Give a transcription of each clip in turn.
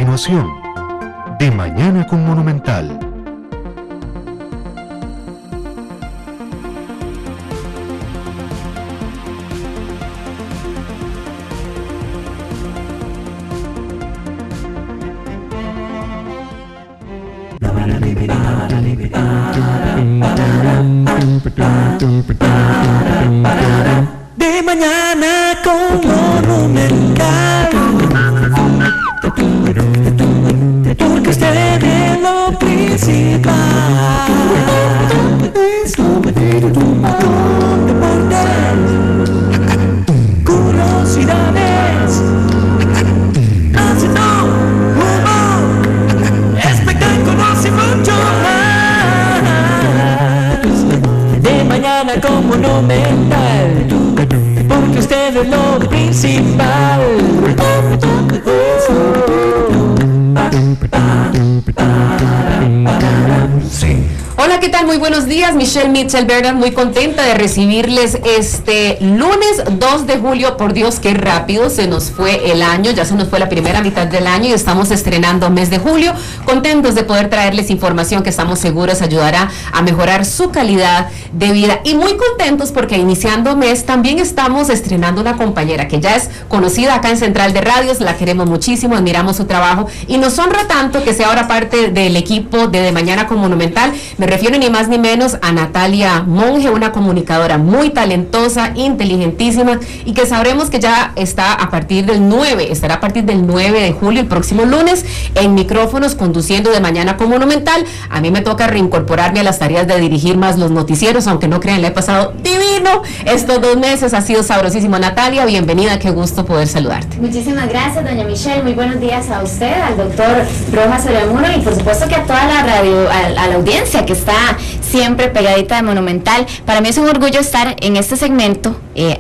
continuación, De Mañana con Monumental. De mañana con Monumental, porque usted es lo principal. Curiosidades, humor, espectáculos y mucho más. De mañana con Monumental, porque usted es lo principal. Hola, ¿qué tal? Muy buenos días, Michelle Mitchell Verdad, muy contenta de recibirles este lunes 2 de julio. Por Dios, qué rápido se nos fue el año, ya se nos fue la primera mitad del año y estamos estrenando mes de julio. Contentos de poder traerles información que estamos seguros ayudará a mejorar su calidad de vida, y muy contentos porque iniciando mes también estamos estrenando una compañera que ya es conocida acá en Central de Radios. La queremos muchísimo, admiramos su trabajo y nos honra tanto que sea ahora parte del equipo de Mañana con Monumental. Me refiero ni más ni menos a Natalia Monge, una comunicadora muy talentosa, inteligentísima, y que sabremos que ya está estará a partir del 9 de julio, el próximo lunes, en micrófonos conduciendo De Mañana con Monumental. A mí me toca reincorporarme a las tareas de dirigir más los noticieros, aunque no crean, le he pasado divino estos 2 meses, ha sido sabrosísimo. Natalia, bienvenida, qué gusto poder saludarte. Muchísimas gracias, doña Michelle, muy buenos días a usted, al doctor Rojas Oreamuno, y por supuesto que a toda la radio, a la audiencia que está siempre pegadita de Monumental. Para mí es un orgullo estar en este segmento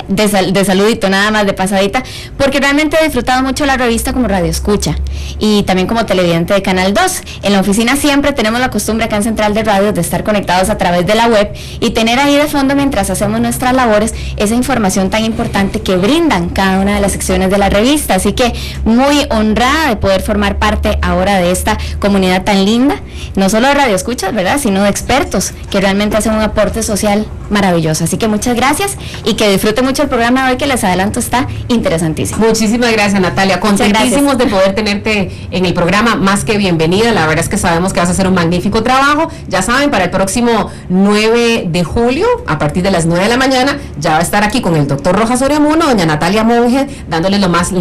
de saludito, nada más de pasadita, porque realmente he disfrutado mucho la revista como radio escucha y también como televidente de Canal 2. En la oficina siempre tenemos la costumbre acá en Central de Radio de estar conectados a través de la web y tener ahí de fondo, mientras hacemos nuestras labores, esa información tan importante que brindan cada una de las secciones de la revista. Así que muy honrada de poder formar parte ahora de esta comunidad tan linda, no solo de radio escuchas, ¿verdad?, sino de expertos que realmente hacen un aporte social maravilloso. Así que muchas gracias y que disfruten mucho el programa de hoy, que les adelanto está interesantísimo. Muchísimas gracias, Natalia, contentísimos de poder tenerte en el programa, más que bienvenida. La verdad es que sabemos que vas a hacer un magnífico trabajo. Ya saben, para el próximo 9 de julio, a partir de las 9 de la mañana, ya va a estar aquí con el doctor Rojas Oreamuno, doña Natalia Monge, dándoles lo más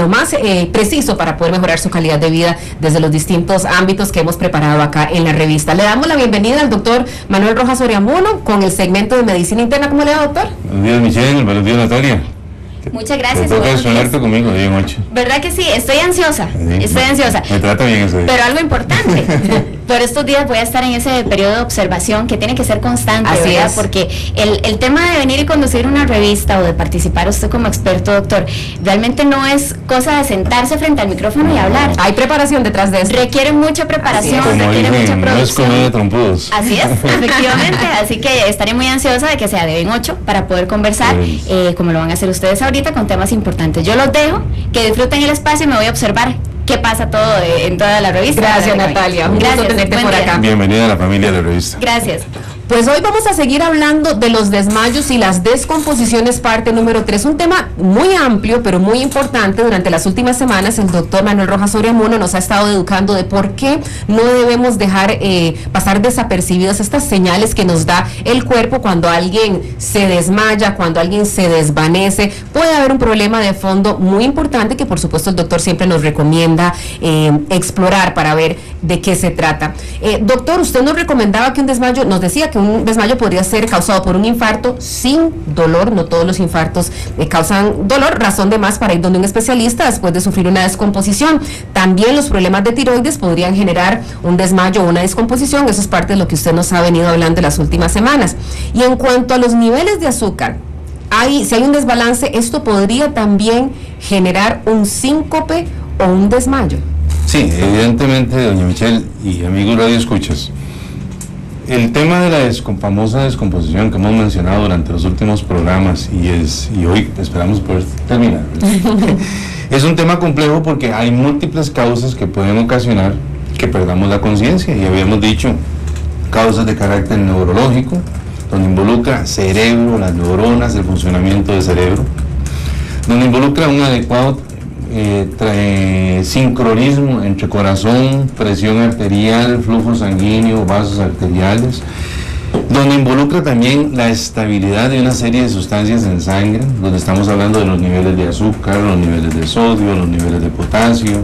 preciso para poder mejorar su calidad de vida desde los distintos ámbitos que hemos preparado acá en la revista. Le damos la bienvenida al doctor Manuel Rojas Oreamuno con el segmento de Medicina Interna. ¿Cómo le va, doctor? Buenos días, Michelle. Buenos días, Natalia. Muchas gracias. Te toca exponerte conmigo, bien 8. ¿Verdad que sí? Estoy ansiosa. Me trata bien eso. Pero algo importante, por estos días voy a estar en ese periodo de observación que tiene que ser constante, así ¿verdad? es. Porque el tema de venir y conducir una revista o de participar usted como experto, doctor, realmente no es cosa de sentarse frente al micrófono y hablar. Hay preparación detrás de esto. Requiere mucha preparación, Como requiere dicen, mucha no es producción. comedia de trompudos. Así es, efectivamente. Así que estaré muy ansiosa de que sea de 8 para poder conversar, como lo van a hacer ustedes ahorita, con temas importantes. Yo los dejo, que disfruten el espacio y me voy a observar qué pasa todo en toda la revista. Gracias, Natalia. Un gusto tenerte por acá. Bienvenida a la familia de la revista. Gracias. Pues hoy vamos a seguir hablando de los desmayos y las descomposiciones, parte número 3, un tema muy amplio pero muy importante. Durante las últimas semanas el doctor Manuel Rojas Oreamuno nos ha estado educando de por qué no debemos dejar pasar desapercibidas estas señales que nos da el cuerpo cuando alguien se desmaya, cuando alguien se desvanece. Puede haber un problema de fondo muy importante que por supuesto el doctor siempre nos recomienda explorar para ver de qué se trata. Doctor, usted nos recomendaba que un desmayo, nos decía que un desmayo podría ser causado por un infarto sin dolor. No todos los infartos causan dolor, razón de más para ir donde un especialista después de sufrir una descomposición. También los problemas de tiroides podrían generar un desmayo o una descomposición. Eso es parte de lo que usted nos ha venido hablando en las últimas semanas. Y en cuanto a los niveles de azúcar, si hay un desbalance, esto podría también generar un síncope o un desmayo. Sí, evidentemente, doña Michelle y amigos radio escuchas, el tema de la famosa descomposición que hemos mencionado durante los últimos programas y hoy esperamos poder terminar, Es un tema complejo porque hay múltiples causas que pueden ocasionar que perdamos la conciencia, y habíamos dicho causas de carácter neurológico, donde involucra cerebro, las neuronas, el funcionamiento del cerebro, donde involucra un adecuado sincronismo entre corazón, presión arterial, flujo sanguíneo, vasos arteriales, donde involucra también la estabilidad de una serie de sustancias en sangre, donde estamos hablando de los niveles de azúcar, los niveles de sodio, los niveles de potasio,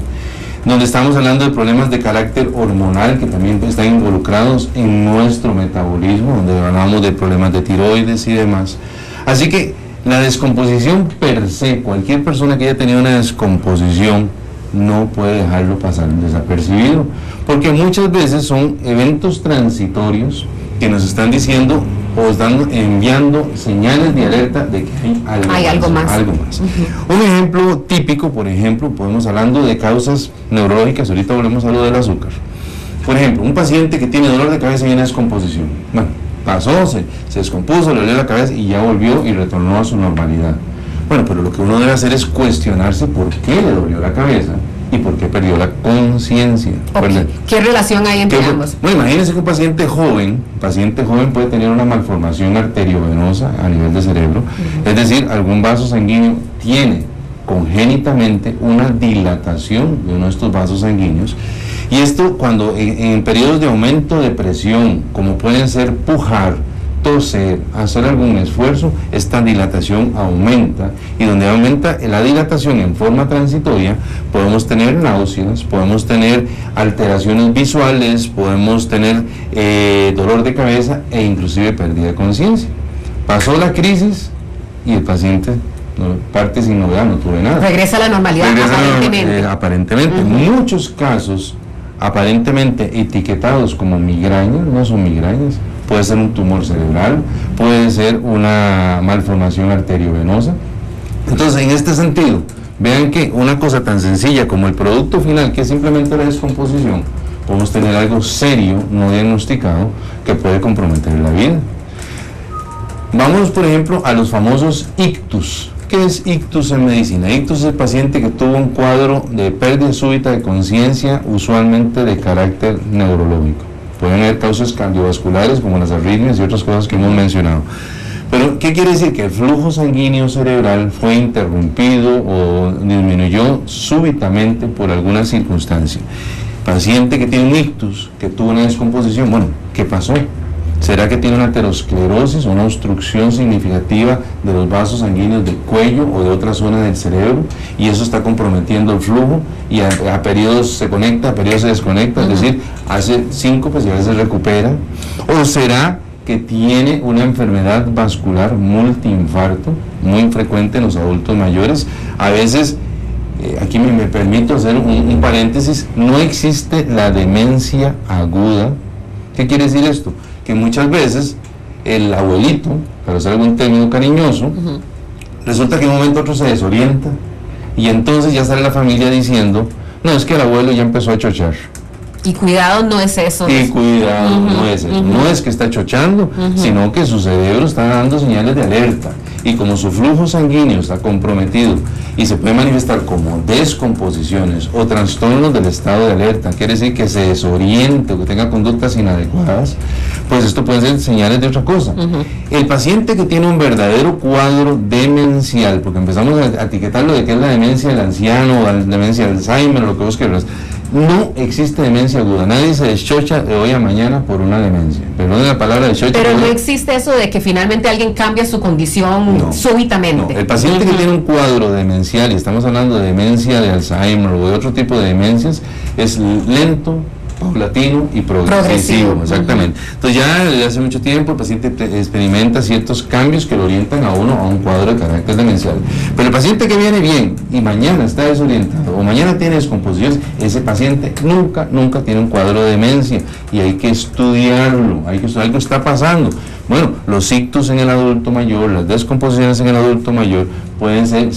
donde estamos hablando de problemas de carácter hormonal que también están involucrados en nuestro metabolismo, donde hablamos de problemas de tiroides y demás. Así que la descomposición per se, cualquier persona que haya tenido una descomposición no puede dejarlo pasar desapercibido, porque muchas veces son eventos transitorios que nos están diciendo o están enviando señales de alerta de que hay algo más. Un ejemplo típico, por ejemplo, podemos hablando de causas neurológicas, ahorita volvemos a lo del azúcar. Por ejemplo, un paciente que tiene dolor de cabeza y una descomposición. Bueno, pasó, se descompuso, le dolió la cabeza y ya volvió y retornó a su normalidad. Bueno, pero lo que uno debe hacer es cuestionarse por qué le dolió la cabeza y por qué perdió la conciencia. Okay. ¿Qué relación hay entre ambos? Bueno, imagínense que un paciente joven puede tener una malformación arteriovenosa a nivel de cerebro, es decir, algún vaso sanguíneo tiene congénitamente una dilatación de uno de estos vasos sanguíneos, y esto cuando en periodos de aumento de presión, como pueden ser pujar, toser, hacer algún esfuerzo, esta dilatación aumenta, y donde aumenta la dilatación en forma transitoria, podemos tener náuseas, podemos tener alteraciones visuales, podemos tener dolor de cabeza e inclusive pérdida de conciencia. Pasó la crisis y el paciente parte sin novedad, no tuve nada. Regresa a la normalidad, aparentemente. Aparentemente. Muchos casos aparentemente etiquetados como migrañas, no son migrañas. Puede ser un tumor cerebral, puede ser una malformación arteriovenosa. Entonces, en este sentido, vean que una cosa tan sencilla como el producto final, que es simplemente la descomposición, podemos tener algo serio, no diagnosticado, que puede comprometer la vida. Vamos, por ejemplo, a los famosos ictus. ¿Qué es ictus en medicina? Ictus es el paciente que tuvo un cuadro de pérdida súbita de conciencia, usualmente de carácter neurológico. Pueden haber causas cardiovasculares como las arritmias y otras cosas que hemos mencionado. Pero, ¿qué quiere decir? Que el flujo sanguíneo cerebral fue interrumpido o disminuyó súbitamente por alguna circunstancia. Paciente que tiene un ictus, que tuvo una descomposición, bueno, ¿qué pasó? ¿Será que tiene una aterosclerosis o una obstrucción significativa de los vasos sanguíneos del cuello o de otra zona del cerebro? Y eso está comprometiendo el flujo y a periodos se conecta, a periodos se desconecta, es decir, hace síncopes y a veces recupera. ¿O será que tiene una enfermedad vascular multiinfarto, muy frecuente en los adultos mayores? A veces, aquí me permito hacer un paréntesis, no existe la demencia aguda. ¿Qué quiere decir esto? Que muchas veces el abuelito, para usar algún término cariñoso, resulta que en un momento otro se desorienta y entonces ya sale la familia diciendo, no, es que el abuelo ya empezó a chochar. Y cuidado, no es eso. Y cuidado, no es eso. No es que está chochando, sino que su cerebro está dando señales de alerta. Y como su flujo sanguíneo está comprometido y se puede manifestar como descomposiciones o trastornos del estado de alerta, quiere decir que se desoriente o que tenga conductas inadecuadas, pues esto puede ser señales de otra cosa. El paciente que tiene un verdadero cuadro demencial, porque empezamos a etiquetarlo de que es la demencia del anciano o la demencia del Alzheimer o lo que vos quieras. No existe demencia aguda, nadie se deschocha de hoy a mañana por una demencia. Perdón la palabra deschocha. Pero no existe eso de que finalmente alguien cambia su condición súbitamente. No. El paciente que tiene un cuadro demencial, y estamos hablando de demencia de Alzheimer o de otro tipo de demencias, es lento, paulatino y progresivo. Exactamente. Entonces ya desde hace mucho tiempo el paciente experimenta ciertos cambios que lo orientan a uno a un cuadro de carácter demencial. Pero el paciente que viene bien y mañana está desorientado o mañana tiene descomposiciones, ese paciente nunca tiene un cuadro de demencia, y hay que estudiarlo, hay que estudiar, algo está pasando. Bueno, los ictus en el adulto mayor, las descomposiciones en el adulto mayor pueden ser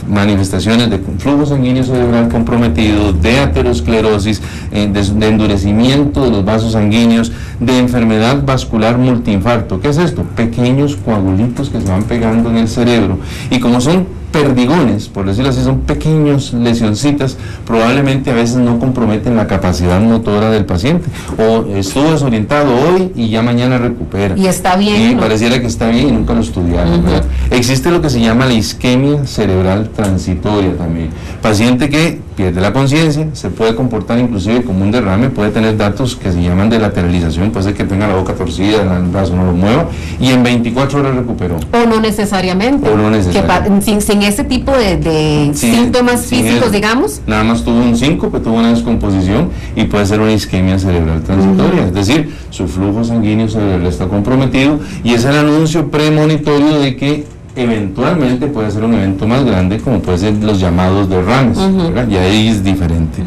manifestaciones de flujo sanguíneo cerebral comprometido, de aterosclerosis, de endurecimiento de los vasos sanguíneos, de enfermedad vascular multiinfarto. ¿Qué es esto? Pequeños coagulitos que se van pegando en el cerebro, y como son perdigones, por decirlo así, son pequeños lesioncitas, probablemente a veces no comprometen la capacidad motora del paciente, o estuvo desorientado hoy y ya mañana recupera. Y está bien. Y ¿no? pareciera que está bien y nunca lo estudiaron, ¿verdad? Existe lo que se llama la isquemia cerebral transitoria también. Paciente que pierde la conciencia, se puede comportar inclusive como un derrame, puede tener datos que se llaman de lateralización, puede ser que tenga la boca torcida, el brazo no lo mueva, y en 24 horas recuperó. O no necesariamente. O no necesariamente. Que sin ese tipo de Sí, síntomas sin físicos, eso. digamos. Nada más tuvo un síncope, tuvo una descomposición y puede ser una isquemia cerebral transitoria, es decir, su flujo sanguíneo cerebral está comprometido y es el anuncio premonitorio de que eventualmente puede ser un evento más grande, como puede ser los llamados derrames, ¿verdad? Y ahí es diferente.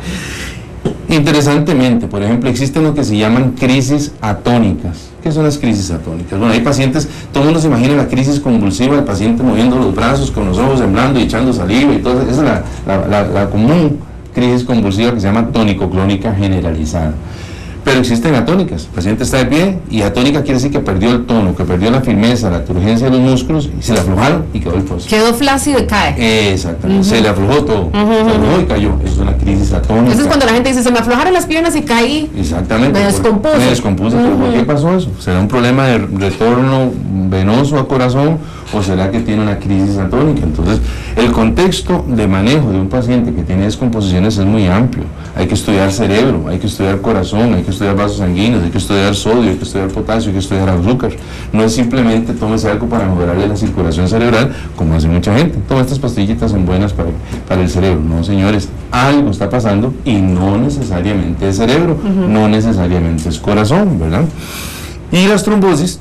Interesantemente, por ejemplo, existen lo que se llaman crisis atónicas. ¿Qué son las crisis atónicas? Bueno, hay pacientes, todo el mundo se imagina la crisis convulsiva, el paciente moviendo los brazos, con los ojos temblando y echando saliva y todo. Esa es la común crisis convulsiva que se llama tónico-clónica generalizada. Pero existen atónicas, el paciente está de pie y atónica quiere decir que perdió el tono, que perdió la firmeza, la turgencia de los músculos y se le aflojaron y quedó el pozo. Quedó flácido y cae. Exactamente, se le aflojó todo, se aflojó y cayó, eso es una crisis atónica. Eso es cuando la gente dice, se me aflojaron las piernas y caí. Exactamente. Me descompuse. Me descompuse, pero ¿por qué pasó eso? ¿Será un problema de retorno venoso a corazón o será que tiene una crisis atónica? Entonces, el contexto de manejo de un paciente que tiene descomposiciones es muy amplio. Hay que estudiar cerebro, hay que estudiar corazón, hay que estudiar vasos sanguíneos, hay que estudiar sodio, hay que estudiar potasio, hay que estudiar azúcar. No es simplemente tómese algo para mejorarle la circulación cerebral, como hace mucha gente. Todas estas pastillitas son buenas para el cerebro. No, señores, algo está pasando y no necesariamente es cerebro, no necesariamente es corazón, ¿verdad? Y las trombosis,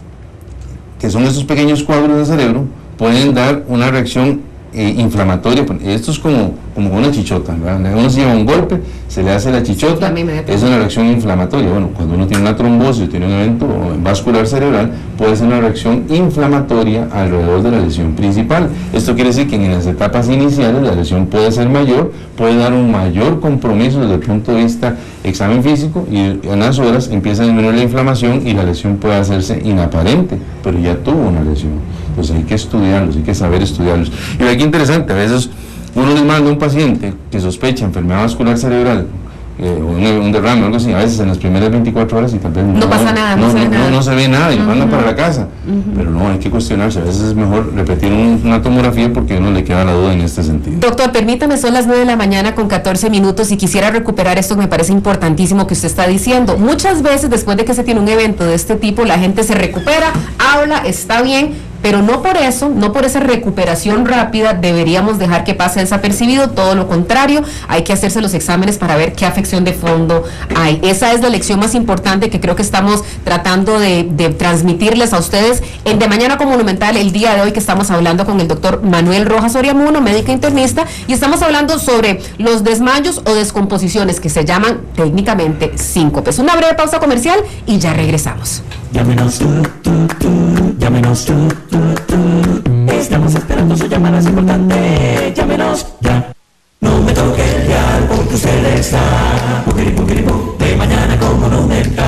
que son estos pequeños coágulos del cerebro, pueden dar una reacción inflamatoria. Esto es como una chichota, ¿verdad? Uno se lleva un golpe, se le hace la chichota, es una reacción inflamatoria. Bueno, cuando uno tiene una trombosis, tiene un evento vascular cerebral, puede ser una reacción inflamatoria alrededor de la lesión principal. Esto quiere decir que en las etapas iniciales la lesión puede ser mayor, puede dar un mayor compromiso desde el punto de vista examen físico y en unas horas empieza a disminuir la inflamación y la lesión puede hacerse inaparente, pero ya tuvo una lesión. Pues hay que estudiarlos, hay que saber estudiarlos. Y aquí interesante, a veces uno le manda a un paciente que sospecha enfermedad vascular cerebral o un derrame o algo así, a veces en las primeras 24 horas y tal vez no pasa nada, no se ve nada y lo mandan para la casa. Pero no, hay que cuestionarse, a veces es mejor repetir una tomografía porque a uno le queda la duda en este sentido. Doctor, permítame, son las 9 de la mañana con 14 minutos y quisiera recuperar esto que me parece importantísimo que usted está diciendo. Muchas veces después de que se tiene un evento de este tipo, la gente se recupera, habla, está bien, pero no por eso, no por esa recuperación rápida deberíamos dejar que pase desapercibido, todo lo contrario, hay que hacerse los exámenes para ver qué afección de fondo hay. Esa es la lección más importante que creo que estamos tratando de transmitirles a ustedes en De Mañana con Monumental el día de hoy, que estamos hablando con el doctor Manuel Rojas Oriamuno, médico internista, y estamos hablando sobre los desmayos o descomposiciones que se llaman técnicamente síncopes. Una breve pausa comercial y ya regresamos. Llámenos, llámenos, estamos esperando su llamada, es importante, llámenos ya. No me toque el dial porque usted está de mañana con Monumental.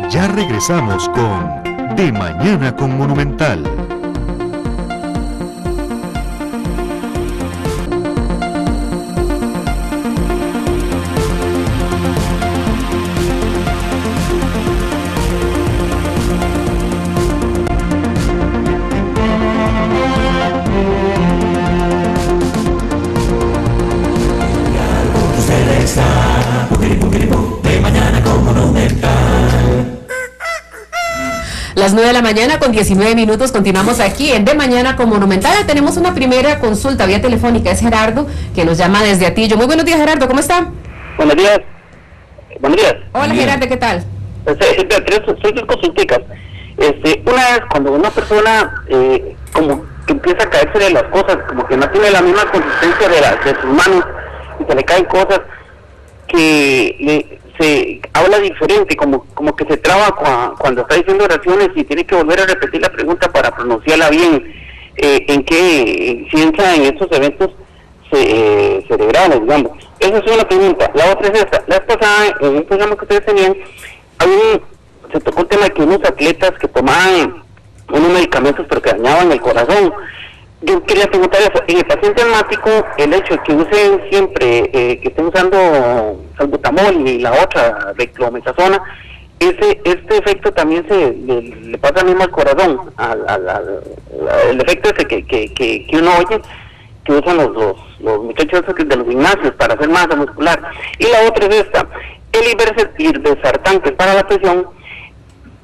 Ya regresamos con De Mañana con Monumental. De mañana con Monumental. Las 9 de la mañana con 19 minutos, continuamos aquí en De Mañana con Monumental. Tenemos una primera consulta vía telefónica, es Gerardo, que nos llama desde Atillo. Muy buenos días, Gerardo, ¿cómo está? Buenos días. Buenos días. Hola, Gerardo, ¿qué tal? Tres consulticas. Una es cuando una persona como que empieza a caerse de las cosas, como que no tiene la misma consistencia de sus manos y se le caen cosas, que se habla diferente, como que se traba cuando está diciendo oraciones y tiene que volver a repetir la pregunta para pronunciarla bien. ¿En qué si entra en estos eventos cerebrales, digamos? Esa es una pregunta. La otra es esta. La vez pasada, en un programa que ustedes tenían, se tocó el tema de que unos atletas que tomaban unos medicamentos pero que dañaban el corazón. Yo quería preguntar eso, en el paciente asmático, el hecho de que usen siempre, que estén usando salbutamol y la otra, dextromethasona, este efecto también le pasa mismo al corazón, el efecto ese que uno oye, que usan los muchachos de los gimnasios para hacer masa muscular. Y la otra es esta, el irbesartán, que es para la presión,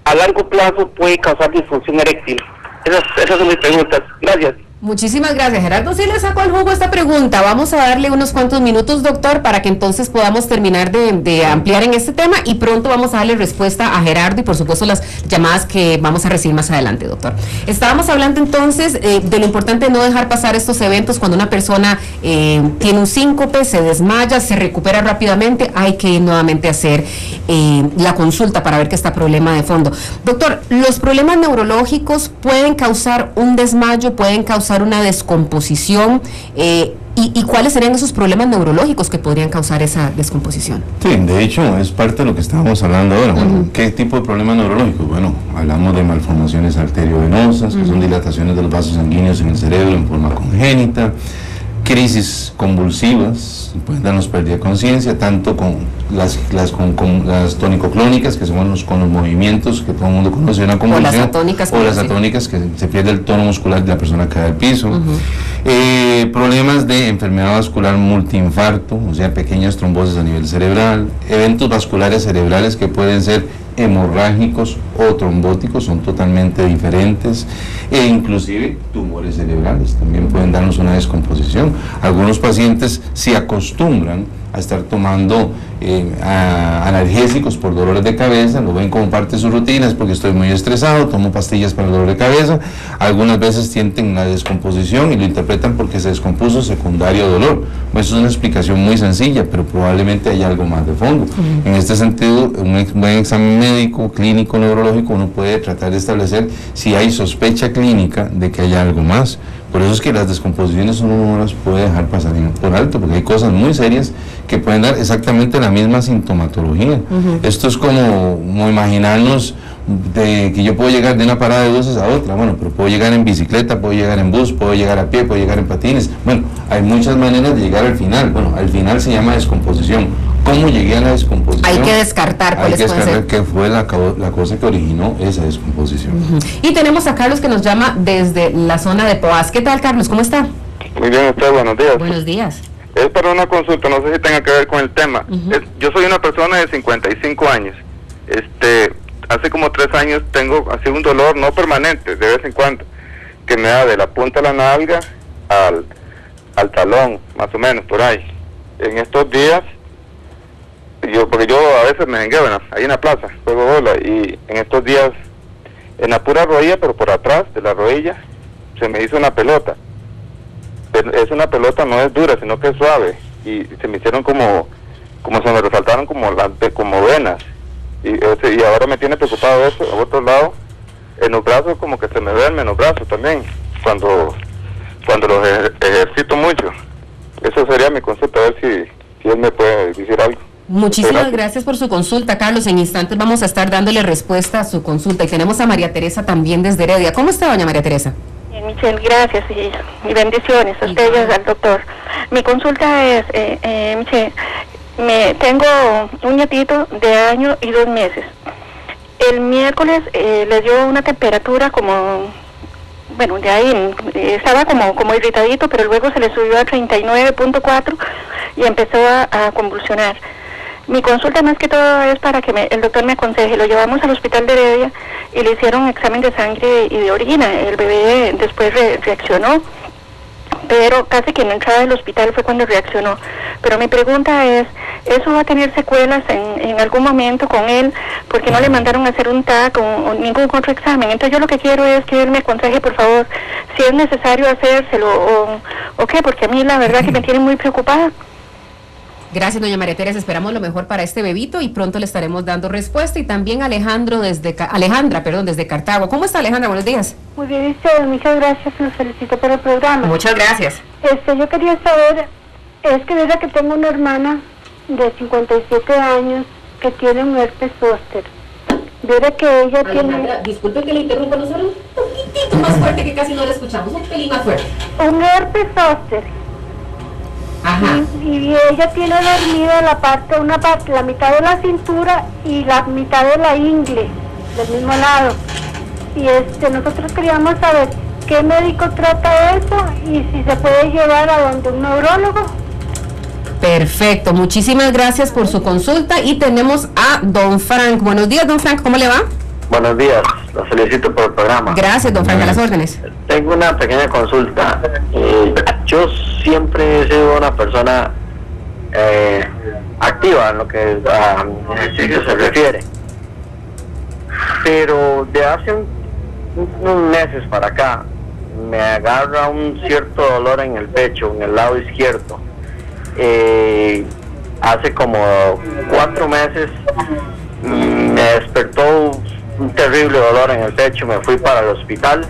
a largo plazo puede causar disfunción eréctil. Esas son mis preguntas. Gracias. Muchísimas gracias, Gerardo. Sí le sacó al jugo esta pregunta. Vamos a darle unos cuantos minutos, doctor, para que entonces podamos terminar de ampliar en este tema y pronto vamos a darle respuesta a Gerardo y por supuesto las llamadas que vamos a recibir más adelante, doctor. Estábamos hablando entonces de lo importante de no dejar pasar estos eventos cuando una persona tiene un síncope, se desmaya, se recupera rápidamente, hay que ir nuevamente a hacer la consulta para ver qué está problema de fondo. Doctor, ¿los problemas neurológicos pueden causar un desmayo, pueden causar una descomposición y cuáles serían esos problemas neurológicos que podrían causar esa descomposición? Sí, de hecho es parte de lo que estábamos hablando ahora. Bueno, ¿qué tipo de problemas neurológicos? Bueno, hablamos de malformaciones arteriovenosas, que son dilataciones de los vasos sanguíneos en el cerebro en forma congénita, crisis convulsivas, pueden darnos pérdida de conciencia, tanto con las tónico-clónicas, que son con los movimientos que todo el mundo conoce, una convulsión, o las atónicas, que se pierde el tono muscular y la persona cae al piso. Problemas de enfermedad vascular multiinfarto, o sea, pequeñas trombosis a nivel cerebral, eventos vasculares cerebrales que pueden ser hemorrágicos o trombóticos, son totalmente diferentes, e inclusive tumores cerebrales también pueden darnos una descomposición. Algunos pacientes se acostumbran a estar tomando analgésicos por dolores de cabeza, lo ven como parte de sus rutinas, porque estoy muy estresado, tomo pastillas para el dolor de cabeza. Algunas veces sienten la descomposición y lo interpretan porque se descompuso secundario dolor. Pues es una explicación muy sencilla, pero probablemente hay algo más de fondo. En este sentido, un buen examen médico, clínico, neurológico, uno puede tratar de establecer si hay sospecha clínica de que haya algo más. Por eso es que las descomposiciones uno no las puede dejar pasar por alto, porque hay cosas muy serias que pueden dar exactamente la misma sintomatología. Esto es como imaginarnos de que yo puedo llegar de una parada de buses a otra, bueno, pero puedo llegar en bicicleta, puedo llegar en bus, puedo llegar a pie, puedo llegar en patines. Bueno, hay muchas maneras de llegar al final. Bueno, al final se llama descomposición. ¿Cómo llegué a la descomposición? Hay que descartar cuáles pueden ser. Hay que descartar qué fue la cosa que originó esa descomposición. Y tenemos a Carlos que nos llama desde la zona de Poás. ¿Qué tal, Carlos? ¿Cómo está? Muy bien, usted, buenos días. Buenos días. Es para una consulta, no sé si tenga que ver con el tema. Yo soy una persona de 55 años. Hace como 3 años tengo así un dolor no permanente, de vez en cuando, que me da de la punta de la nalga al talón, más o menos, por ahí. En estos días, porque yo a veces me jengueo ahí en la plaza, juego bola, y en estos días, en la pura rodilla, pero por atrás de la rodilla, se me hizo una pelota. Es una pelota, no es dura, sino que es suave, y se me hicieron como se me resaltaron como venas, y ahora me tiene preocupado eso. A otro lado, en los brazos, como que se me duermen en los brazos también, cuando los ejercito mucho. Eso sería mi consulta, a ver si él me puede decir algo. Muchísimas gracias por su consulta, Carlos. En instantes vamos a estar dándole respuesta a su consulta. Y tenemos a María Teresa también desde Heredia. ¿Cómo está, doña María Teresa? Bien, Michelle, gracias y bendiciones a usted y al doctor. Mi consulta es, Michelle, tengo un nietito de año y 2 meses. El miércoles le dio una temperatura como, bueno, de ahí estaba como irritadito, pero luego se le subió a 39.4 y empezó a convulsionar. Mi consulta más que todo es para que el doctor me aconseje. Lo llevamos al hospital de Heredia y le hicieron un examen de sangre y de orina. El bebé después reaccionó, pero casi que en la entrada del hospital fue cuando reaccionó. Pero mi pregunta es, ¿eso va a tener secuelas en algún momento con él? Porque no le mandaron a hacer un TAC o ningún otro examen. Entonces yo lo que quiero es que él me aconseje, por favor, si es necesario hacérselo o qué, porque a mí la verdad que me tiene muy preocupada. Gracias, doña María Teresa. Esperamos lo mejor para este bebito y pronto le estaremos dando respuesta. Y también Alejandra, desde Cartago. ¿Cómo está, Alejandra? Buenos días. Muy bien, muchas gracias. Los felicito por el programa. Muchas gracias. Yo quería saber, es que desde que tengo una hermana de 57 años que tiene un herpes zóster. Desde que ella Alejandra, tiene... disculpe que le interrumpa, ¿no saben? poquitito más fuerte, que casi no lo escuchamos, un pelín más fuerte. Un herpes zóster. Ajá. Y ella tiene dormida una parte, la mitad de la cintura y la mitad de la ingle, del mismo lado. Y nosotros queríamos saber qué médico trata eso y si se puede llevar a donde un neurólogo. Perfecto, muchísimas gracias por su consulta y tenemos a don Frank. Buenos días, don Frank, ¿cómo le va? Buenos días, los felicito por el programa. Gracias, don Frank, a las órdenes. Tengo una pequeña consulta. Yo siempre he sido una persona activa en lo que a ejercicio se refiere, pero de hace unos meses para acá me agarra un cierto dolor en el pecho, en el lado izquierdo. Hace como 4 meses me despertó un terrible dolor en el pecho, me fui para el hospital.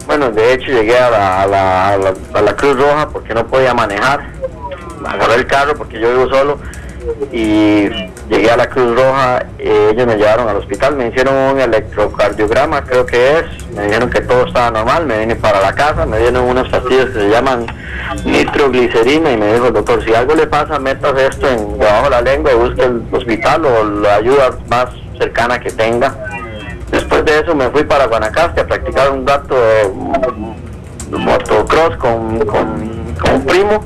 Bueno, de hecho llegué a la Cruz Roja porque no podía manejar. Agarré el carro porque yo vivo solo y llegué a la Cruz Roja. Ellos me llevaron al hospital, me hicieron un electrocardiograma, creo que es. Me dijeron que todo estaba normal, me vine para la casa, me dieron unas pastillas que se llaman nitroglicerina y me dijo el doctor, si algo le pasa, metas esto debajo de la lengua y busque el hospital o la ayuda más cercana que tenga. Después de eso me fui para Guanacaste a practicar un rato de motocross con un primo.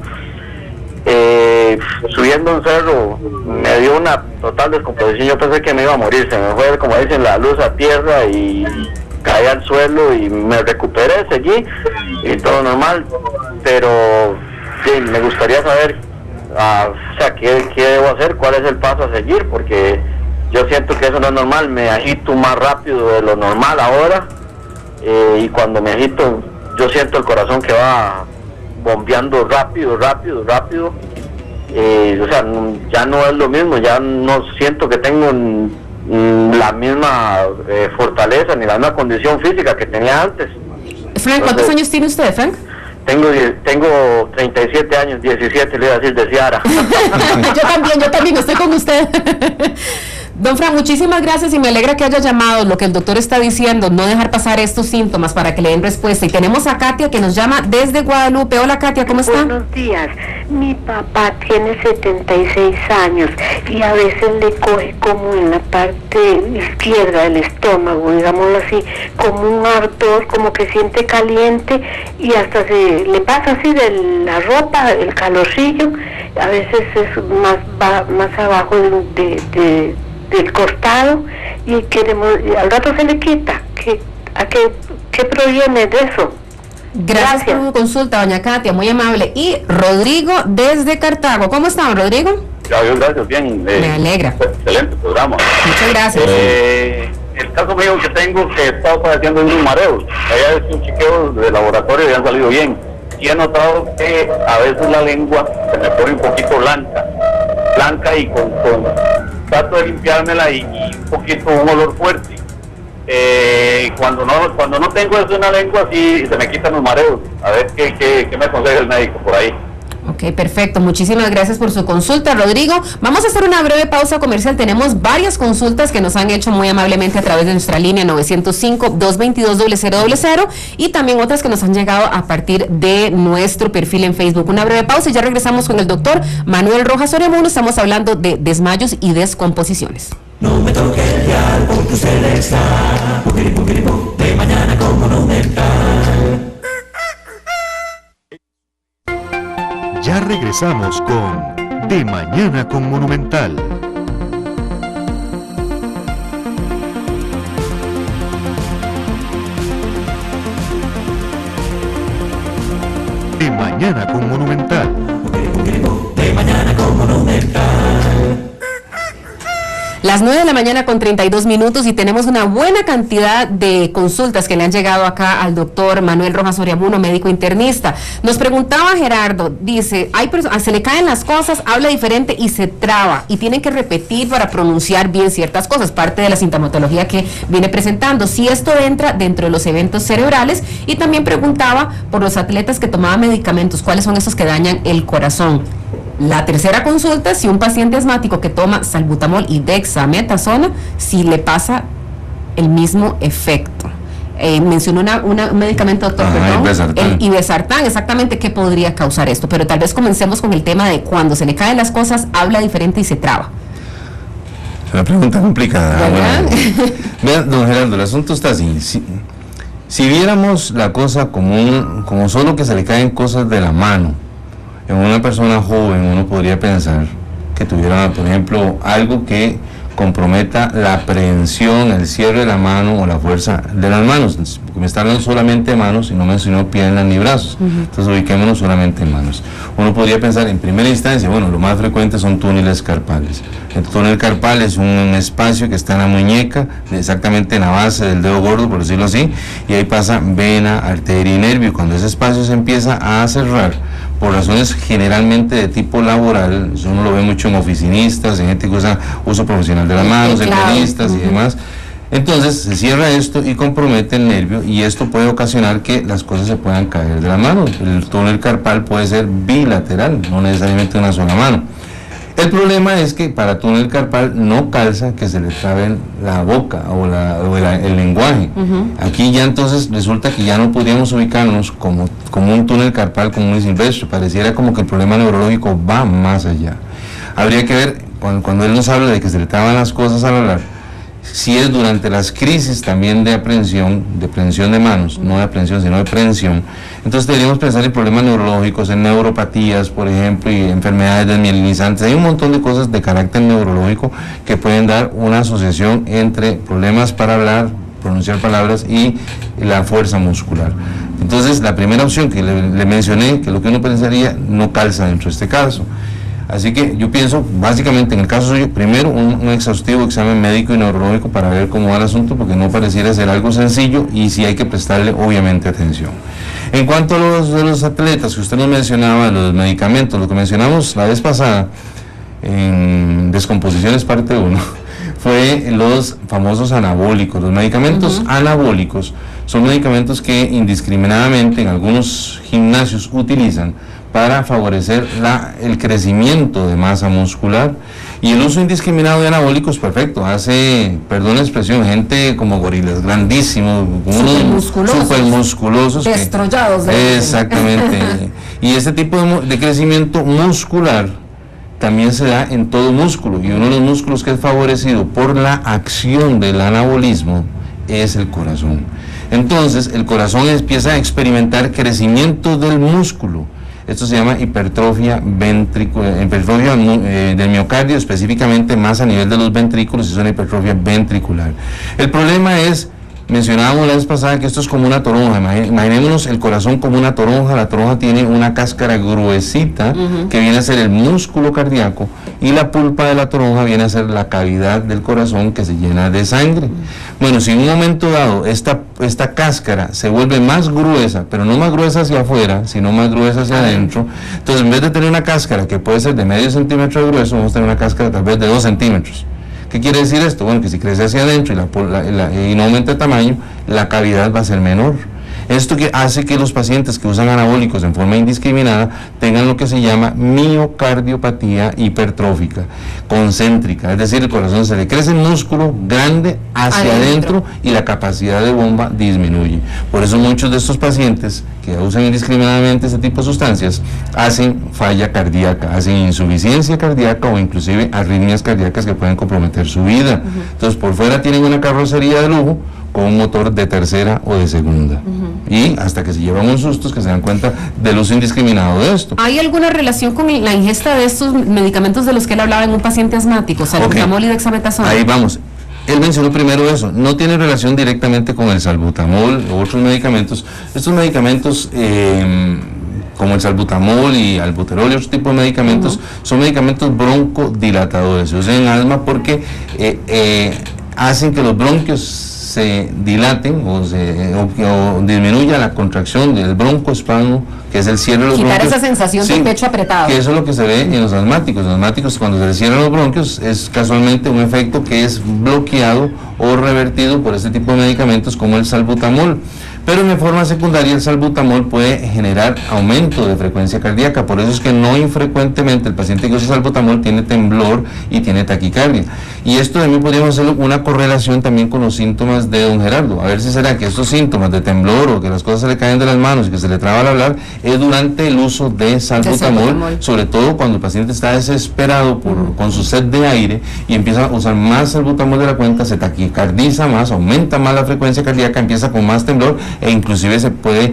Subiendo un cerro me dio una total descomposición, yo pensé que me iba a morir, se me fue, como dicen, la luz a tierra y caí al suelo y me recuperé, seguí y todo normal, pero sí, me gustaría saber qué debo hacer, cuál es el paso a seguir, porque yo siento que eso no es normal, me agito más rápido de lo normal ahora, y cuando me agito yo siento el corazón que va bombeando rápido, o sea, ya no es lo mismo, ya no siento que tengo la misma fortaleza ni la misma condición física que tenía antes. Frank, ¿cuántos años tiene usted, Frank? Tengo 37 años, 17 le iba a decir de Ciara. yo también estoy con usted. Don Frank, muchísimas gracias y me alegra que haya llamado. Lo que el doctor está diciendo, no dejar pasar estos síntomas para que le den respuesta. Y tenemos a Katia que nos llama desde Guadalupe. Hola Katia, ¿cómo está? Buenos días. Mi papá tiene 76 años y a veces le coge como en la parte izquierda del estómago, digámoslo así, como un ardor, como que siente caliente y hasta se le pasa así de la ropa, el calorcillo. A veces es más abajo del costado y al rato se le quita. ¿Qué proviene de eso? Gracias por su consulta, doña Katia, muy amable. Y Rodrigo desde Cartago. ¿Cómo está, Rodrigo? Gracias, bien. Me alegra. Excelente programa. Muchas gracias. El caso mío que tengo, que he estado padeciendo unos mareos. Allá es un chequeo de laboratorio y han salido bien. Y he notado que a veces la lengua se me pone un poquito blanca y trato de limpiármela y un poquito un olor fuerte. Cuando no tengo eso en la lengua, sí se me quitan los mareos. A ver qué me aconseja el médico por ahí. Ok, perfecto. Muchísimas gracias por su consulta, Rodrigo. Vamos a hacer una breve pausa comercial. Tenemos varias consultas que nos han hecho muy amablemente a través de nuestra línea 905-222-0000 y también otras que nos han llegado a partir de nuestro perfil en Facebook. Una breve pausa y ya regresamos con el doctor Manuel Rojas Oreamuno. Estamos hablando de desmayos y descomposiciones. No me toque el dial porque usted está de mañana con Monumental. Ya regresamos con De Mañana con Monumental. De Mañana con Monumental. De mañana con Monumental. Las 9 de la mañana con 32 minutos y tenemos una buena cantidad de consultas que le han llegado acá al doctor Manuel Rojas Oreamuno, médico internista. Nos preguntaba Gerardo, dice, se le caen las cosas, habla diferente y se traba y tienen que repetir para pronunciar bien ciertas cosas, parte de la sintomatología que viene presentando. Si esto entra dentro de los eventos cerebrales, y también preguntaba por los atletas que tomaban medicamentos, ¿cuáles son esos que dañan el corazón? La tercera consulta, si un paciente asmático que toma salbutamol y dexametasona, si le pasa el mismo efecto. mencionó un medicamento, doctor, el Ibersartán, exactamente qué podría causar esto, pero tal vez comencemos con el tema de cuando se le caen las cosas, habla diferente y se traba. Es una pregunta complicada. Bueno, vean, don Gerardo, el asunto está así. Si viéramos la cosa como solo que se le caen cosas de la mano, en una persona joven uno podría pensar que tuviera, por ejemplo, algo que comprometa la aprehensión, el cierre de la mano o la fuerza de las manos, porque me está hablando solamente de manos y no mencionó piernas ni brazos, entonces ubiquémonos solamente en manos. Uno podría pensar en primera instancia, bueno, lo más frecuente son túneles carpales. El túnel carpal es un espacio que está en la muñeca, exactamente en la base del dedo gordo, por decirlo así, y ahí pasa vena, arteria y nervio. Cuando ese espacio se empieza a cerrar, por razones generalmente de tipo laboral, eso uno lo ve mucho en oficinistas, en gente que usa uso profesional de las manos, en pianistas y demás, entonces se cierra esto y compromete el nervio, y esto puede ocasionar que las cosas se puedan caer de las manos. El túnel carpal puede ser bilateral, no necesariamente una sola mano. El problema es que para túnel carpal no calza que se le trabe la boca o el lenguaje. Aquí ya entonces resulta que ya no podríamos ubicarnos como un túnel carpal común y silvestre. Pareciera como que el problema neurológico va más allá. Habría que ver, cuando él nos habla de que se le traban las cosas al hablar, si es durante las crisis también de aprehensión de manos, no de aprehensión sino de prehensión, entonces deberíamos pensar en problemas neurológicos, en neuropatías, por ejemplo, y enfermedades desmielinizantes. Hay un montón de cosas de carácter neurológico que pueden dar una asociación entre problemas para hablar, pronunciar palabras y la fuerza muscular. Entonces la primera opción que le mencioné, que lo que uno pensaría, no calza dentro de este caso. Así que yo pienso, básicamente en el caso suyo, primero un exhaustivo examen médico y neurológico para ver cómo va el asunto, porque no pareciera ser algo sencillo y sí hay que prestarle obviamente atención. En cuanto a los atletas que usted nos mencionaba, los medicamentos, lo que mencionamos la vez pasada en Descomposiciones parte 1, fue los famosos anabólicos. Los medicamentos anabólicos son medicamentos que indiscriminadamente en algunos gimnasios utilizan para favorecer el crecimiento de masa muscular, y el uso indiscriminado de anabólicos, perfecto, hace, perdón la expresión, gente como gorilas, grandísimos, super musculosos, destrollados. Exactamente. Y este tipo de crecimiento muscular también se da en todo músculo, y uno de los músculos que es favorecido por la acción del anabolismo es el corazón. Entonces el corazón empieza a experimentar crecimiento del músculo. Esto se llama hipertrofia del miocardio, específicamente más a nivel de los ventrículos, es una hipertrofia ventricular. El problema es, mencionábamos la vez pasada que esto es como una toronja. Imaginémonos el corazón como una toronja. La toronja tiene una cáscara gruesita que viene a ser el músculo cardíaco, y la pulpa de la toronja viene a ser la cavidad del corazón que se llena de sangre. Bueno, si en un momento dado esta cáscara se vuelve más gruesa, pero no más gruesa hacia afuera, sino más gruesa hacia adentro, entonces en vez de tener una cáscara que puede ser de medio centímetro de grueso, vamos a tener una cáscara tal vez de 2 centímetros. ¿Qué quiere decir esto? Bueno, que si crece hacia adentro y no aumenta el tamaño, la cavidad va a ser menor. Esto que hace que los pacientes que usan anabólicos en forma indiscriminada tengan lo que se llama miocardiopatía hipertrófica, concéntrica, es decir, el corazón se le crece el músculo grande hacia adentro y la capacidad de bomba disminuye. Por eso muchos de estos pacientes que usan indiscriminadamente este tipo de sustancias hacen falla cardíaca, hacen insuficiencia cardíaca o inclusive arritmias cardíacas que pueden comprometer su vida. Entonces por fuera tienen una carrocería de lujo con un motor de tercera o de segunda. Y hasta que se llevan unos sustos que se dan cuenta del uso indiscriminado de esto. ¿Hay alguna relación con la ingesta de estos medicamentos de los que él hablaba en un paciente asmático, salbutamol y dexametasona? Ahí vamos. Él mencionó primero eso, no tiene relación directamente con el salbutamol u otros medicamentos. Estos medicamentos como el salbutamol y albuterol y otros tipos de medicamentos son medicamentos broncodilatadores, se usan en asma porque hacen que los bronquios se dilaten o disminuya la contracción del broncoespasmo, que es el cierre de los bronquios. Quitar esa sensación de pecho apretado. Que eso es lo que se ve en los asmáticos. Los asmáticos, cuando se les cierran los bronquios, es casualmente un efecto que es bloqueado o revertido por este tipo de medicamentos como el salbutamol. Pero en forma secundaria el salbutamol puede generar aumento de frecuencia cardíaca, por eso es que no infrecuentemente el paciente que usa salbutamol tiene temblor y tiene taquicardia. Y esto también podríamos hacer una correlación también con los síntomas de don Gerardo, a ver si será que estos síntomas de temblor o que las cosas se le caen de las manos y que se le traba al hablar es durante el uso de salbutamol, sobre todo cuando el paciente está desesperado con su sed de aire y empieza a usar más salbutamol de la cuenta, se taquicardiza más, aumenta más la frecuencia cardíaca, empieza con más temblor e inclusive se puede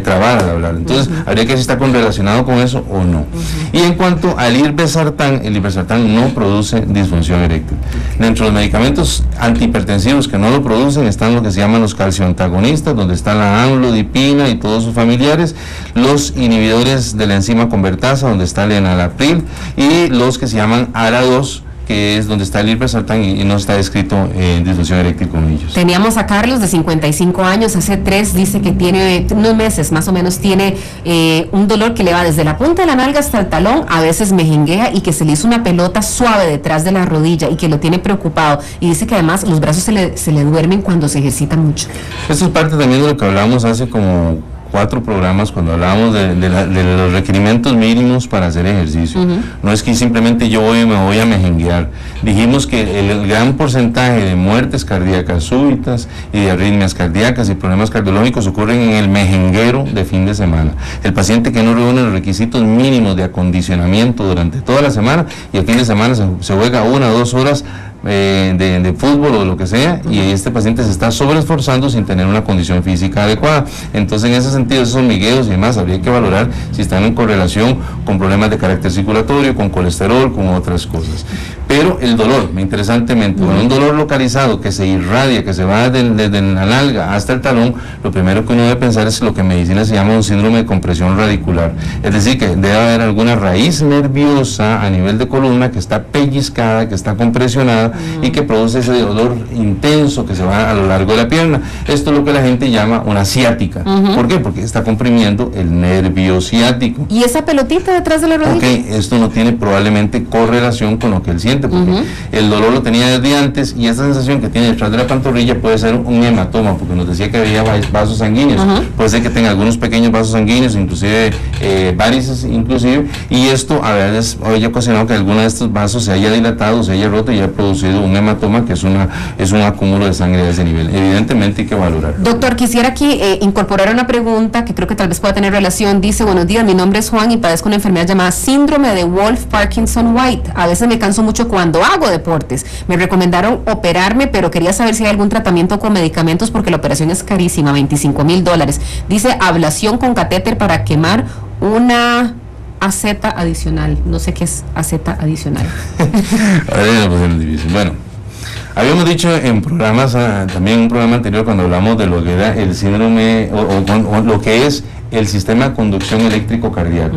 trabar al hablar. Entonces habría que ver si está relacionado con eso o no. Y en cuanto al irbesartán, el irbesartán no produce disfunción eréctil. Dentro de los medicamentos antihipertensivos que no lo producen están lo que se llaman los calcioantagonistas, donde está la amlodipina y todos sus familiares, los inhibidores de la enzima convertasa, donde está el enalapril, y los que se llaman ARA2, que es donde está el irbesartán y no está descrito disfunción eréctil con ellos. Teníamos a Carlos de 55 años, hace 3, dice que tiene unos meses más o menos, tiene un dolor que le va desde la punta de la nalga hasta el talón, a veces mejenguea y que se le hizo una pelota suave detrás de la rodilla y que lo tiene preocupado, y dice que además los brazos se le duermen cuando se ejercita mucho. Esto es parte también de lo que hablamos hace como 4 programas cuando hablábamos de los requerimientos mínimos para hacer ejercicio. No es que simplemente yo me voy a mejenguear. Dijimos que el gran porcentaje de muertes cardíacas súbitas y de arritmias cardíacas y problemas cardiológicos ocurren en el mejenguero de fin de semana. El paciente que no reúne los requisitos mínimos de acondicionamiento durante toda la semana y el fin de semana se juega 1 o 2 horas de fútbol o lo que sea, y este paciente se está sobreesforzando sin tener una condición física adecuada. Entonces, en ese sentido, esos hormigueos y demás habría que valorar si están en correlación con problemas de carácter circulatorio, con colesterol, con otras cosas. Pero el dolor, interesantemente, con un dolor localizado que se irradia, que se va desde la nalga hasta el talón, lo primero que uno debe pensar es lo que en medicina se llama un síndrome de compresión radicular. Es decir, que debe haber alguna raíz nerviosa a nivel de columna que está pellizcada, que está compresionada y que produce ese dolor intenso que se va a lo largo de la pierna. Esto es lo que la gente llama una ciática. ¿Por qué? Porque está comprimiendo el nervio ciático. ¿Y esa pelotita detrás de la rodilla? Ok, esto no tiene probablemente correlación con lo que él siente, porque el dolor lo tenía desde antes, y esta sensación que tiene detrás de la pantorrilla puede ser un hematoma, porque nos decía que había vasos sanguíneos. Puede ser que tenga algunos pequeños vasos sanguíneos, inclusive varices inclusive, y esto a veces haya ocasionado que alguno de estos vasos se haya dilatado, se haya roto y haya producido un hematoma, que es un acúmulo de sangre de ese nivel. Evidentemente hay que valorar. Doctor, quisiera aquí incorporar una pregunta que creo que tal vez pueda tener relación. Dice: buenos días, mi nombre es Juan y padezco una enfermedad llamada síndrome de Wolff-Parkinson-White. A veces me canso mucho cuando hago deportes. Me recomendaron operarme, pero quería saber si hay algún tratamiento con medicamentos porque la operación es carísima, $25,000. Dice: ablación con catéter para quemar una aceta adicional. No sé qué es aceta adicional. Bueno, habíamos dicho en programas, también en un programa anterior, cuando hablamos de lo que era el síndrome o lo que es el sistema de conducción eléctrico cardíaco.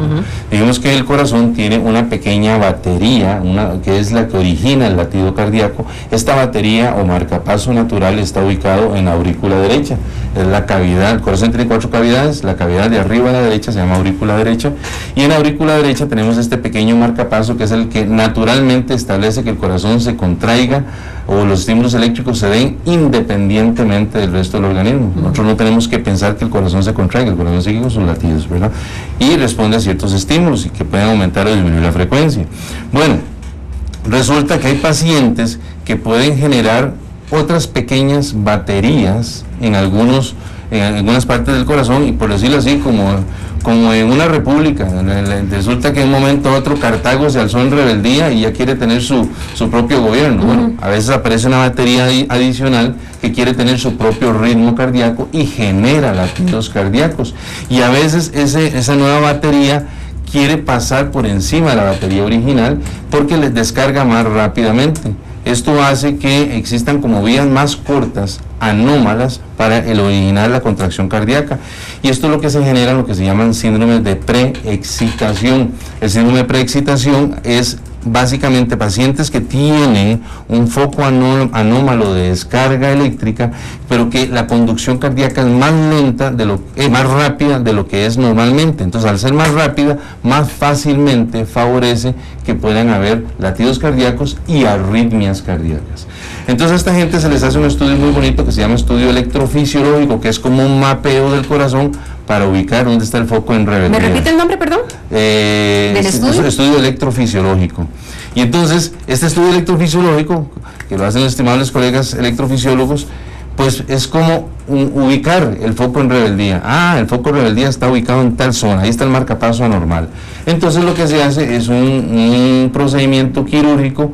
Digamos que el corazón tiene una pequeña batería, que es la que origina el latido cardíaco. Esta batería o marcapaso natural está ubicado en la aurícula derecha. Es la cavidad, el corazón tiene 4 cavidades, la cavidad de arriba a la derecha se llama aurícula derecha, y en la aurícula derecha tenemos este pequeño marcapaso que es el que naturalmente establece que el corazón se contraiga o los estímulos eléctricos se den independientemente del resto del organismo. Nosotros no tenemos que pensar que el corazón se contraiga, el corazón sigue con sus latidos, ¿verdad? Y responde a ciertos estímulos y que pueden aumentar o disminuir la frecuencia. Bueno, resulta que hay pacientes que pueden generar otras pequeñas baterías en algunas partes del corazón, y por decirlo así, como en una república, resulta que en un momento a otro Cartago se alzó en rebeldía y ya quiere tener su propio gobierno. Bueno, a veces aparece una batería adicional que quiere tener su propio ritmo cardíaco y genera latidos cardíacos, y a veces esa nueva batería quiere pasar por encima de la batería original porque les descarga más rápidamente. Esto hace que existan como vías más cortas, anómalas, para el originar la contracción cardíaca. Y esto es lo que se genera, lo que se llaman síndromes de preexcitación. El síndrome de preexcitación es básicamente pacientes que tienen un foco anómalo de descarga eléctrica, pero que la conducción cardíaca es más lenta, más rápida de lo que es normalmente. Entonces, al ser más rápida, más fácilmente favorece que puedan haber latidos cardíacos y arritmias cardíacas. Entonces, a esta gente se les hace un estudio muy bonito que se llama estudio electrofisiológico, que es como un mapeo del corazón para ubicar dónde está el foco en rebeldía. ¿Me repite el nombre, perdón? ¿Del estudio? Es un estudio electrofisiológico. Y entonces, este estudio electrofisiológico, que lo hacen los estimables colegas electrofisiólogos, pues es como ubicar el foco en rebeldía. El foco en rebeldía está ubicado en tal zona, ahí está el marcapaso anormal. Entonces lo que se hace es un procedimiento quirúrgico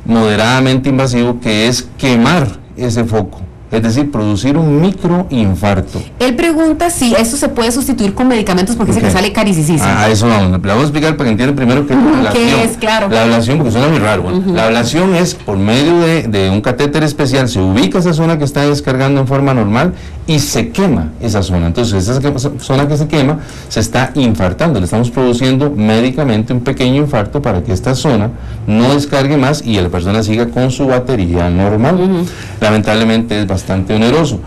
moderadamente invasivo, que es quemar ese foco, es decir, producir un microinfarto. Él pregunta si eso se puede sustituir con medicamentos porque dice que sale carísimo. A eso vamos. Le vamos a explicar para que entiendan primero qué es la ablación. ¿Qué es? Claro. La ablación, porque suena muy raro. Bueno, la ablación es por medio de un catéter especial, se ubica esa zona que está descargando en forma normal y se quema esa zona. Entonces, esa zona que se quema se está infartando. Le estamos produciendo médicamente un pequeño infarto para que esta zona no descargue más y la persona siga con su batería normal. Lamentablemente es bastante oneroso.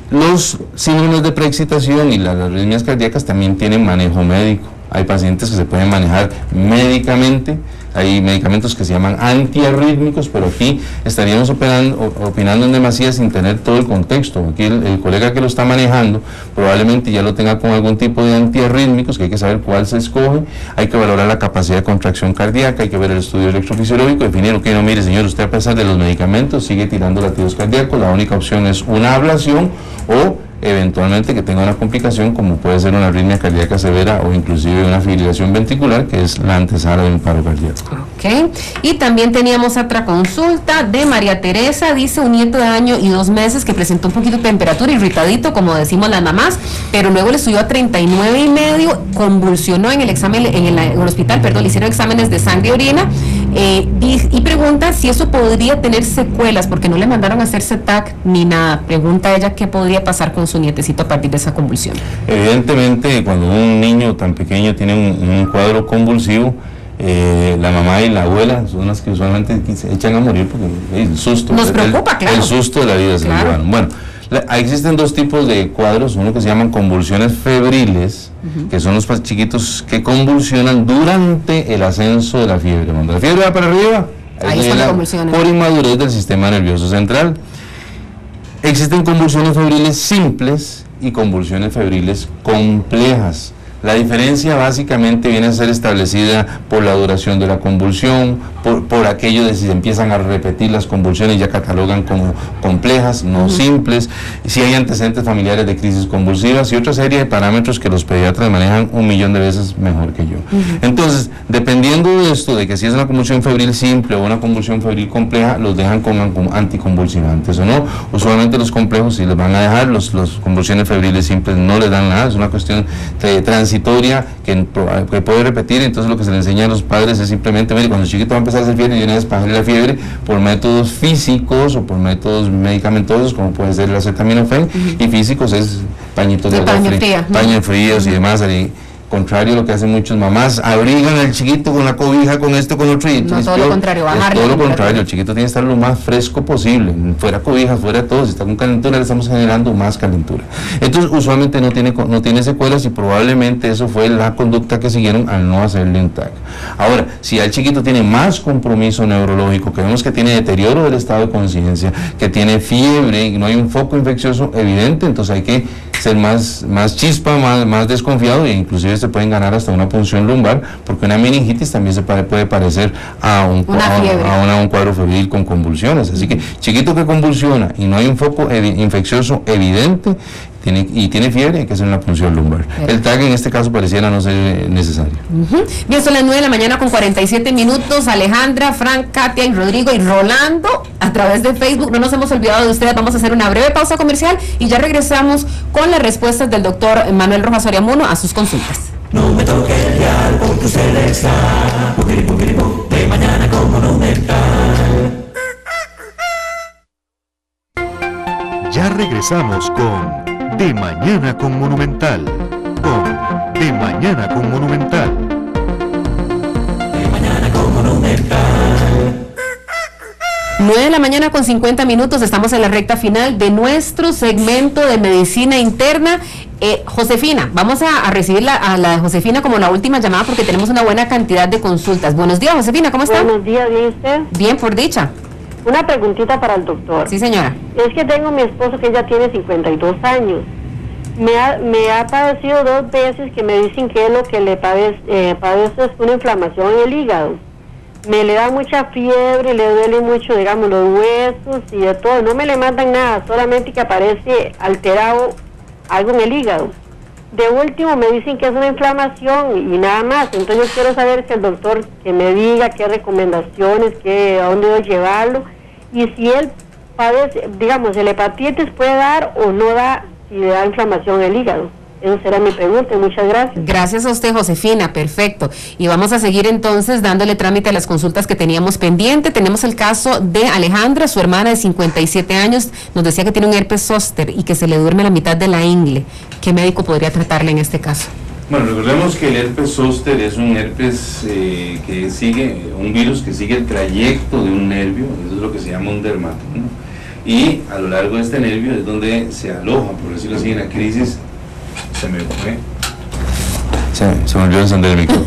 Los síndromes de preexcitación y las arritmias cardíacas también tienen manejo médico. Hay pacientes que se pueden manejar médicamente, hay medicamentos que se llaman antiarrítmicos, pero aquí estaríamos opinando en demasía sin tener todo el contexto. Aquí el colega que lo está manejando probablemente ya lo tenga con algún tipo de antiarrítmicos, que hay que saber cuál se escoge, hay que valorar la capacidad de contracción cardíaca, hay que ver el estudio electrofisiológico, definir, ok, no, mire señor, usted a pesar de los medicamentos sigue tirando latidos cardíacos, la única opción es una ablación o eventualmente que tenga una complicación como puede ser una arritmia cardíaca severa o inclusive una fibrilación ventricular, que es la antesala de un paro cardíaco. Ok, y también teníamos otra consulta de María Teresa, dice un nieto de año y 2 meses que presentó un poquito de temperatura, irritadito, como decimos las mamás, pero luego le subió a 39,5, convulsionó en el examen, en el hospital, perdón, le hicieron exámenes de sangre y orina, y pregunta si eso podría tener secuelas, porque no le mandaron a hacerse TAC ni nada. Pregunta ella qué podría pasar con su nietecito a partir de esa convulsión. Evidentemente, cuando un niño tan pequeño tiene un cuadro convulsivo, la mamá y la abuela son las que usualmente se echan a morir porque el susto. Nos preocupa, claro. El susto de la vida se lo llevan. Bueno, existen 2 tipos de cuadros, uno que se llaman convulsiones febriles, que son los chiquitos que convulsionan durante el ascenso de la fiebre. Cuando la fiebre va para arriba, ahí están las convulsiones. Por inmadurez del sistema nervioso central. Existen convulsiones febriles simples y convulsiones febriles complejas. La diferencia básicamente viene a ser establecida por la duración de la convulsión, por aquello de si se empiezan a repetir las convulsiones, ya catalogan como complejas, no simples, si hay antecedentes familiares de crisis convulsivas y otra serie de parámetros que los pediatras manejan 1.000.000 de veces mejor que yo. Entonces, dependiendo de esto, de que si es una convulsión febril simple o una convulsión febril compleja, los dejan con anticonvulsivantes o no. Usualmente los complejos sí les van a dejar, los convulsiones febriles simples no les dan nada, es una cuestión transitoria que puede repetir. Entonces lo que se le enseña a los padres es simplemente, mire, cuando el chiquito va a empezar a hacer fiebre y una vez bajarle la fiebre por métodos físicos o por métodos medicamentosos como puede ser el acetaminofén, y físicos es pañitos de agua fría, paños fríos y demás. Contrario a lo que hacen muchas mamás, abrigan al chiquito con la cobija, con esto, con otro, y no, todo lo contrario, bajarle. Todo lo contrario, el chiquito tiene que estar lo más fresco posible, fuera cobija, fuera todo. Si está con calentura, le estamos generando más calentura. Entonces, usualmente no tiene secuelas y probablemente eso fue la conducta que siguieron al no hacerle un TAC. Ahora, si el chiquito tiene más compromiso neurológico, que vemos que tiene deterioro del estado de conciencia, que tiene fiebre y no hay un foco infeccioso evidente, entonces hay que ser más chispa, más desconfiado, e inclusive se pueden ganar hasta una punción lumbar, porque una meningitis también se puede parecer a un cuadro febril con convulsiones. Así que chiquito que convulsiona y no hay un foco infeccioso evidente y tiene fiebre, hay que hacer una punción lumbar. El TAC en este caso pareciera no ser necesario. Bien, son las 9 de la mañana con 47 minutos. Alejandra, Frank, Katia y Rodrigo y Rolando a través de Facebook. No nos hemos olvidado de ustedes. Vamos a hacer una breve pausa comercial y ya regresamos con las respuestas del doctor Manuel Rojas Oriamuno a sus consultas. No me toque el dial porque usted está de mañana con Monumental. Ya regresamos con De Mañana con Monumental. Con De Mañana con Monumental. De mañana con Monumental. 9 de la mañana con 50 minutos, estamos en la recta final de nuestro segmento de medicina interna. Josefina, vamos a recibir a la de Josefina como la última llamada porque tenemos una buena cantidad de consultas. Buenos días, Josefina, ¿cómo está? Buenos días, ¿bien usted? Bien, por dicha. Una preguntita para el doctor. Sí, señora. Es que tengo a mi esposo que ya tiene 52 años Me ha padecido 2 veces que me dicen que es lo que le padece es una inflamación en el hígado. Me le da mucha fiebre, le duele mucho, digamos, los huesos y de todo. No me le mandan nada, solamente que aparece alterado algo en el hígado. De último me dicen que es una inflamación y nada más. Entonces yo quiero saber si el doctor que me diga qué recomendaciones, a dónde debo llevarlo, y si él padece, digamos, el hepatitis puede dar o no da si le da inflamación en el hígado. Esa será mi pregunta y muchas gracias. Gracias a usted, Josefina, perfecto. Y vamos a seguir entonces dándole trámite a las consultas que teníamos pendiente. Tenemos el caso de Alejandra, su hermana de 57 años, nos decía que tiene un herpes zóster y que se le duerme la mitad de la ingle. ¿Qué médico podría tratarle en este caso? Bueno, recordemos que el herpes zóster es un herpes que sigue, un virus que sigue el trayecto de un nervio, eso es lo que se llama un dermatoma. Y a lo largo de este nervio es donde se aloja, por decirlo así, en la crisis. Se me olvidó encender el micrófono.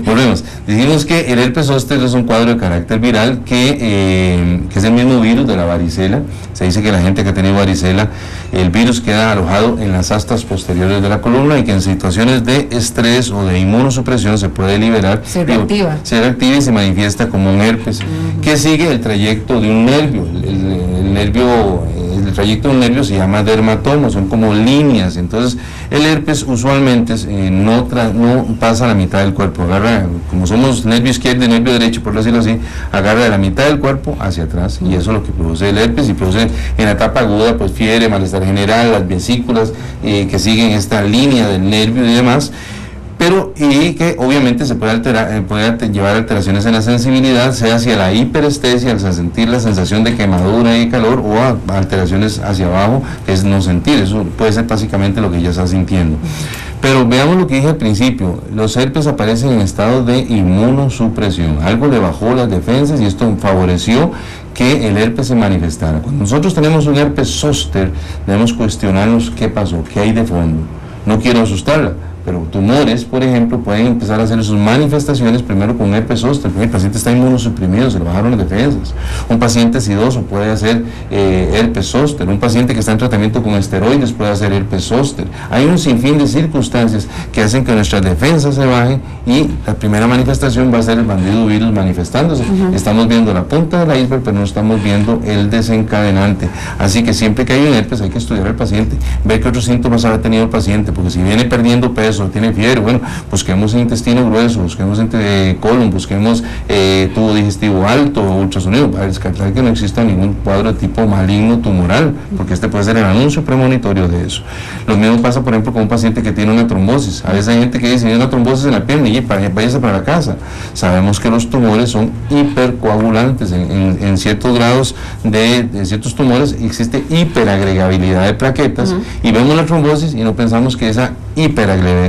Volvemos. Dijimos que el herpes zóster es un cuadro de carácter viral que es el mismo virus de la varicela. Se dice que la gente que ha tenido varicela, el virus queda alojado en las astas posteriores de la columna y que en situaciones de estrés o de inmunosupresión se puede liberar. Se reactiva. Se reactiva y se manifiesta como un herpes, que sigue el trayecto de un nervio. El trayecto de un nervio se llama dermatoma, son como líneas. Entonces el herpes usualmente no pasa a la mitad del cuerpo, agarra, como somos nervio izquierdo y nervio derecho, por decirlo así, agarra de la mitad del cuerpo hacia atrás, y eso es lo que produce el herpes, y produce en la etapa aguda pues fiebre, malestar general, las vesículas que siguen esta línea del nervio y demás. Pero y que obviamente se puede llevar alteraciones en la sensibilidad, sea hacia la hiperestesia, al sentir la sensación de quemadura y calor, o alteraciones hacia abajo, que es no sentir. Eso puede ser básicamente lo que ya está sintiendo. Pero veamos lo que dije al principio, los herpes aparecen en estado de inmunosupresión, algo le bajó las defensas y esto favoreció que el herpes se manifestara. Cuando nosotros tenemos un herpes zóster, debemos cuestionarnos qué pasó, qué hay de fondo. No quiero asustarla, pero tumores, por ejemplo, pueden empezar a hacer sus manifestaciones primero con herpes zóster. El paciente está inmunosuprimido, se le bajaron las defensas. Un paciente sidoso puede hacer herpes zóster. Un paciente que está en tratamiento con esteroides puede hacer herpes zóster. Hay un sinfín de circunstancias que hacen que nuestras defensas se bajen y la primera manifestación va a ser el bandido virus manifestándose. Estamos viendo la punta del iceberg, pero no estamos viendo el desencadenante. Así que siempre que hay un herpes hay que estudiar al paciente, ver qué otros síntomas ha tenido el paciente, porque si viene perdiendo peso, tiene fiebre, bueno, busquemos intestino grueso, busquemos colon, busquemos tubo digestivo alto, ultrasonido, para descartar que no exista ningún cuadro de tipo maligno tumoral, porque este puede ser el anuncio premonitorio de eso. Lo mismo pasa, por ejemplo, con un paciente que tiene una trombosis. A veces hay gente que dice, hay una trombosis en la pierna y váyase para la casa. Sabemos que los tumores son hipercoagulantes, en ciertos grados de ciertos tumores existe hiperagregabilidad de plaquetas, y vemos la trombosis y no pensamos que esa hiperagregabilidad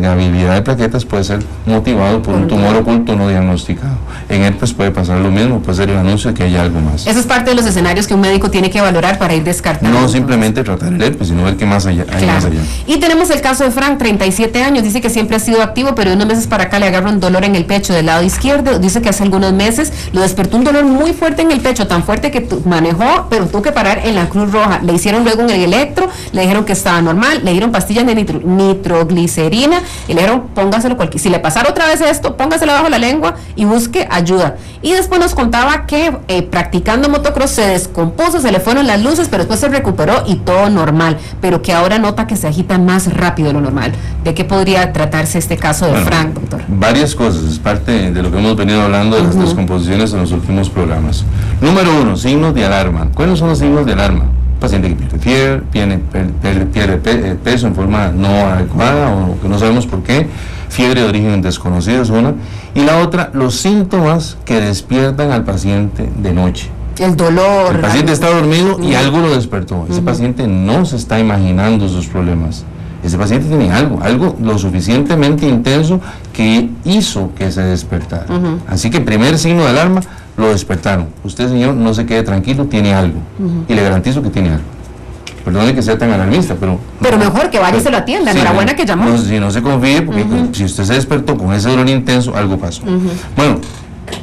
de plaquetas puede ser motivado por un tumor oculto no diagnosticado. En herpes puede pasar lo mismo, puede ser el anuncio de que hay algo más. Eso es parte de los escenarios que un médico tiene que valorar para ir descartando. No simplemente tratar el herpes, sino ver qué más hay más allá. Y tenemos el caso de Frank, 37 años, dice que siempre ha sido activo, pero de unos meses para acá le agarra un dolor en el pecho del lado izquierdo. Dice que hace algunos meses lo despertó un dolor muy fuerte en el pecho, tan fuerte que manejó, pero tuvo que parar en la Cruz Roja. Le hicieron luego un electro, le dijeron que estaba normal, le dieron pastillas de nitroglicerina y le dijeron, póngaselo si le pasara otra vez esto, póngaselo bajo la lengua y busque ayuda. Y después nos contaba que practicando motocross se descompuso, se le fueron las luces, pero después se recuperó y todo normal, pero que ahora nota que se agita más rápido de lo normal. ¿De qué podría tratarse este caso de Frank, doctor? Varias cosas, es parte de lo que hemos venido hablando de las descomposiciones en los últimos programas. Número 1, signos de alarma. ¿Cuáles son los signos de alarma? Paciente que pierde fiebre, pierde peso en forma no adecuada o que no sabemos por qué, fiebre de origen desconocido es una, y la otra, los síntomas que despiertan al paciente de noche. El dolor. El paciente está dormido y algo lo despertó. Ese paciente no se está imaginando sus problemas. Ese paciente tiene algo lo suficientemente intenso que hizo que se despertara. Así que primer signo de alarma, lo despertaron. Usted, señor, no se quede tranquilo, tiene algo. Y le garantizo que tiene algo. Perdone que sea tan alarmista, pero mejor que vaya y se lo atienda. Enhorabuena que llamó. No, si no se confíe, porque si usted se despertó con ese dolor intenso, algo pasó. Bueno,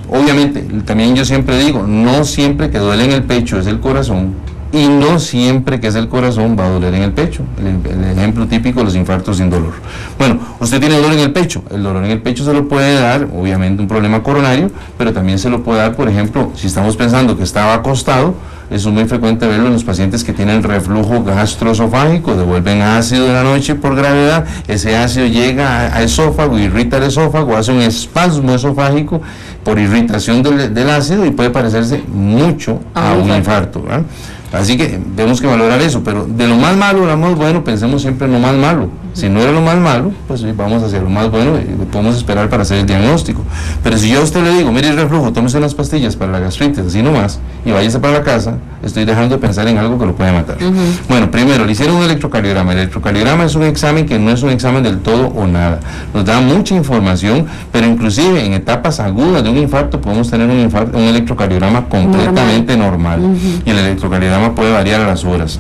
obviamente, también yo siempre digo, no siempre que duele en el pecho es el corazón, y no siempre que es el corazón va a doler en el pecho. El ejemplo típico, los infartos sin dolor. Bueno, usted tiene dolor en el pecho. El dolor en el pecho se lo puede dar, obviamente, un problema coronario, pero también se lo puede dar, por ejemplo, si estamos pensando que estaba acostado. Eso es muy frecuente verlo en los pacientes que tienen reflujo gastroesofágico, devuelven ácido en la noche por gravedad, ese ácido llega a esófago, irrita el esófago, hace un espasmo esofágico por irritación del ácido y puede parecerse mucho a un infarto, ¿verdad? Así que tenemos que valorar eso, pero de lo más malo a lo más bueno, pensemos siempre en lo más malo. Si no era lo más malo, pues vamos hacia lo más bueno y podemos esperar para hacer el diagnóstico. Pero si yo a usted le digo, mire el reflujo, tómese unas pastillas para la gastritis, así nomás, y váyase para la casa, estoy dejando de pensar en algo que lo puede matar. Bueno, primero, le hicieron un electrocardiograma. El electrocardiograma es un examen que no es un examen del todo o nada. Nos da mucha información, pero inclusive en etapas agudas de un infarto podemos tener un electrocardiograma completamente normal. Y el electrocardiograma puede variar a las horas.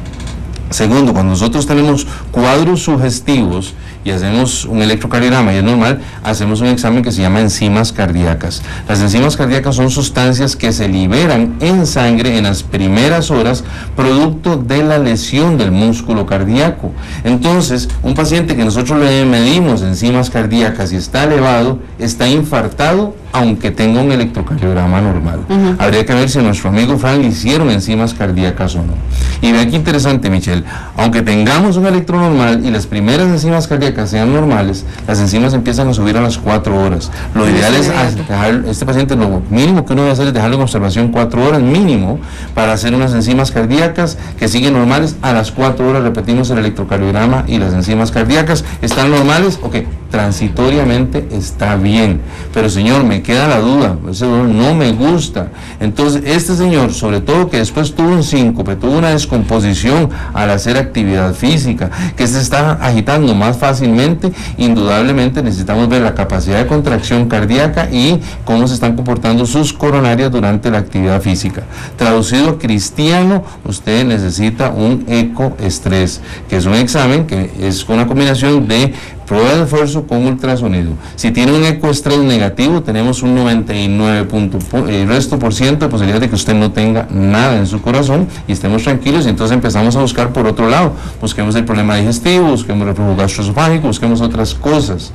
Segundo, cuando nosotros tenemos cuadros sugestivos y hacemos un electrocardiograma y es normal, hacemos un examen que se llama enzimas cardíacas. Las enzimas cardíacas son sustancias que se liberan en sangre en las primeras horas producto de la lesión del músculo cardíaco. Entonces, un paciente que nosotros le medimos enzimas cardíacas y está elevado, está infartado aunque tenga un electrocardiograma normal. Habría que ver si a nuestro amigo Frank le hicieron enzimas cardíacas o no. Y vean qué interesante, Michelle, aunque tengamos un electro normal y las primeras enzimas cardíacas sean normales, las enzimas empiezan a subir a las 4 horas. Lo ideal es dejar, este paciente, lo mínimo que uno debe hacer es dejarlo en observación 4 horas mínimo para hacer unas enzimas cardíacas que siguen normales. A las 4 horas repetimos el electrocardiograma y las enzimas cardíacas están normales, ok, transitoriamente está bien, pero señor, me queda la duda, ese dolor no me gusta. Entonces este señor, sobre todo que después tuvo un síncope, tuvo una descomposición al hacer actividad física, que se está agitando más fácilmente, indudablemente necesitamos ver la capacidad de contracción cardíaca y cómo se están comportando sus coronarias durante la actividad física. Traducido a cristiano, usted necesita un ecoestrés, que es un examen que es una combinación de prueba de esfuerzo con ultrasonido. Si tiene un ecoestrés negativo, tenemos un 99% de posibilidad de que usted no tenga nada en su corazón y estemos tranquilos, y entonces empezamos a buscar por otro lado. Busquemos el problema digestivo, busquemos el reflujo gastroesofágico, busquemos otras cosas.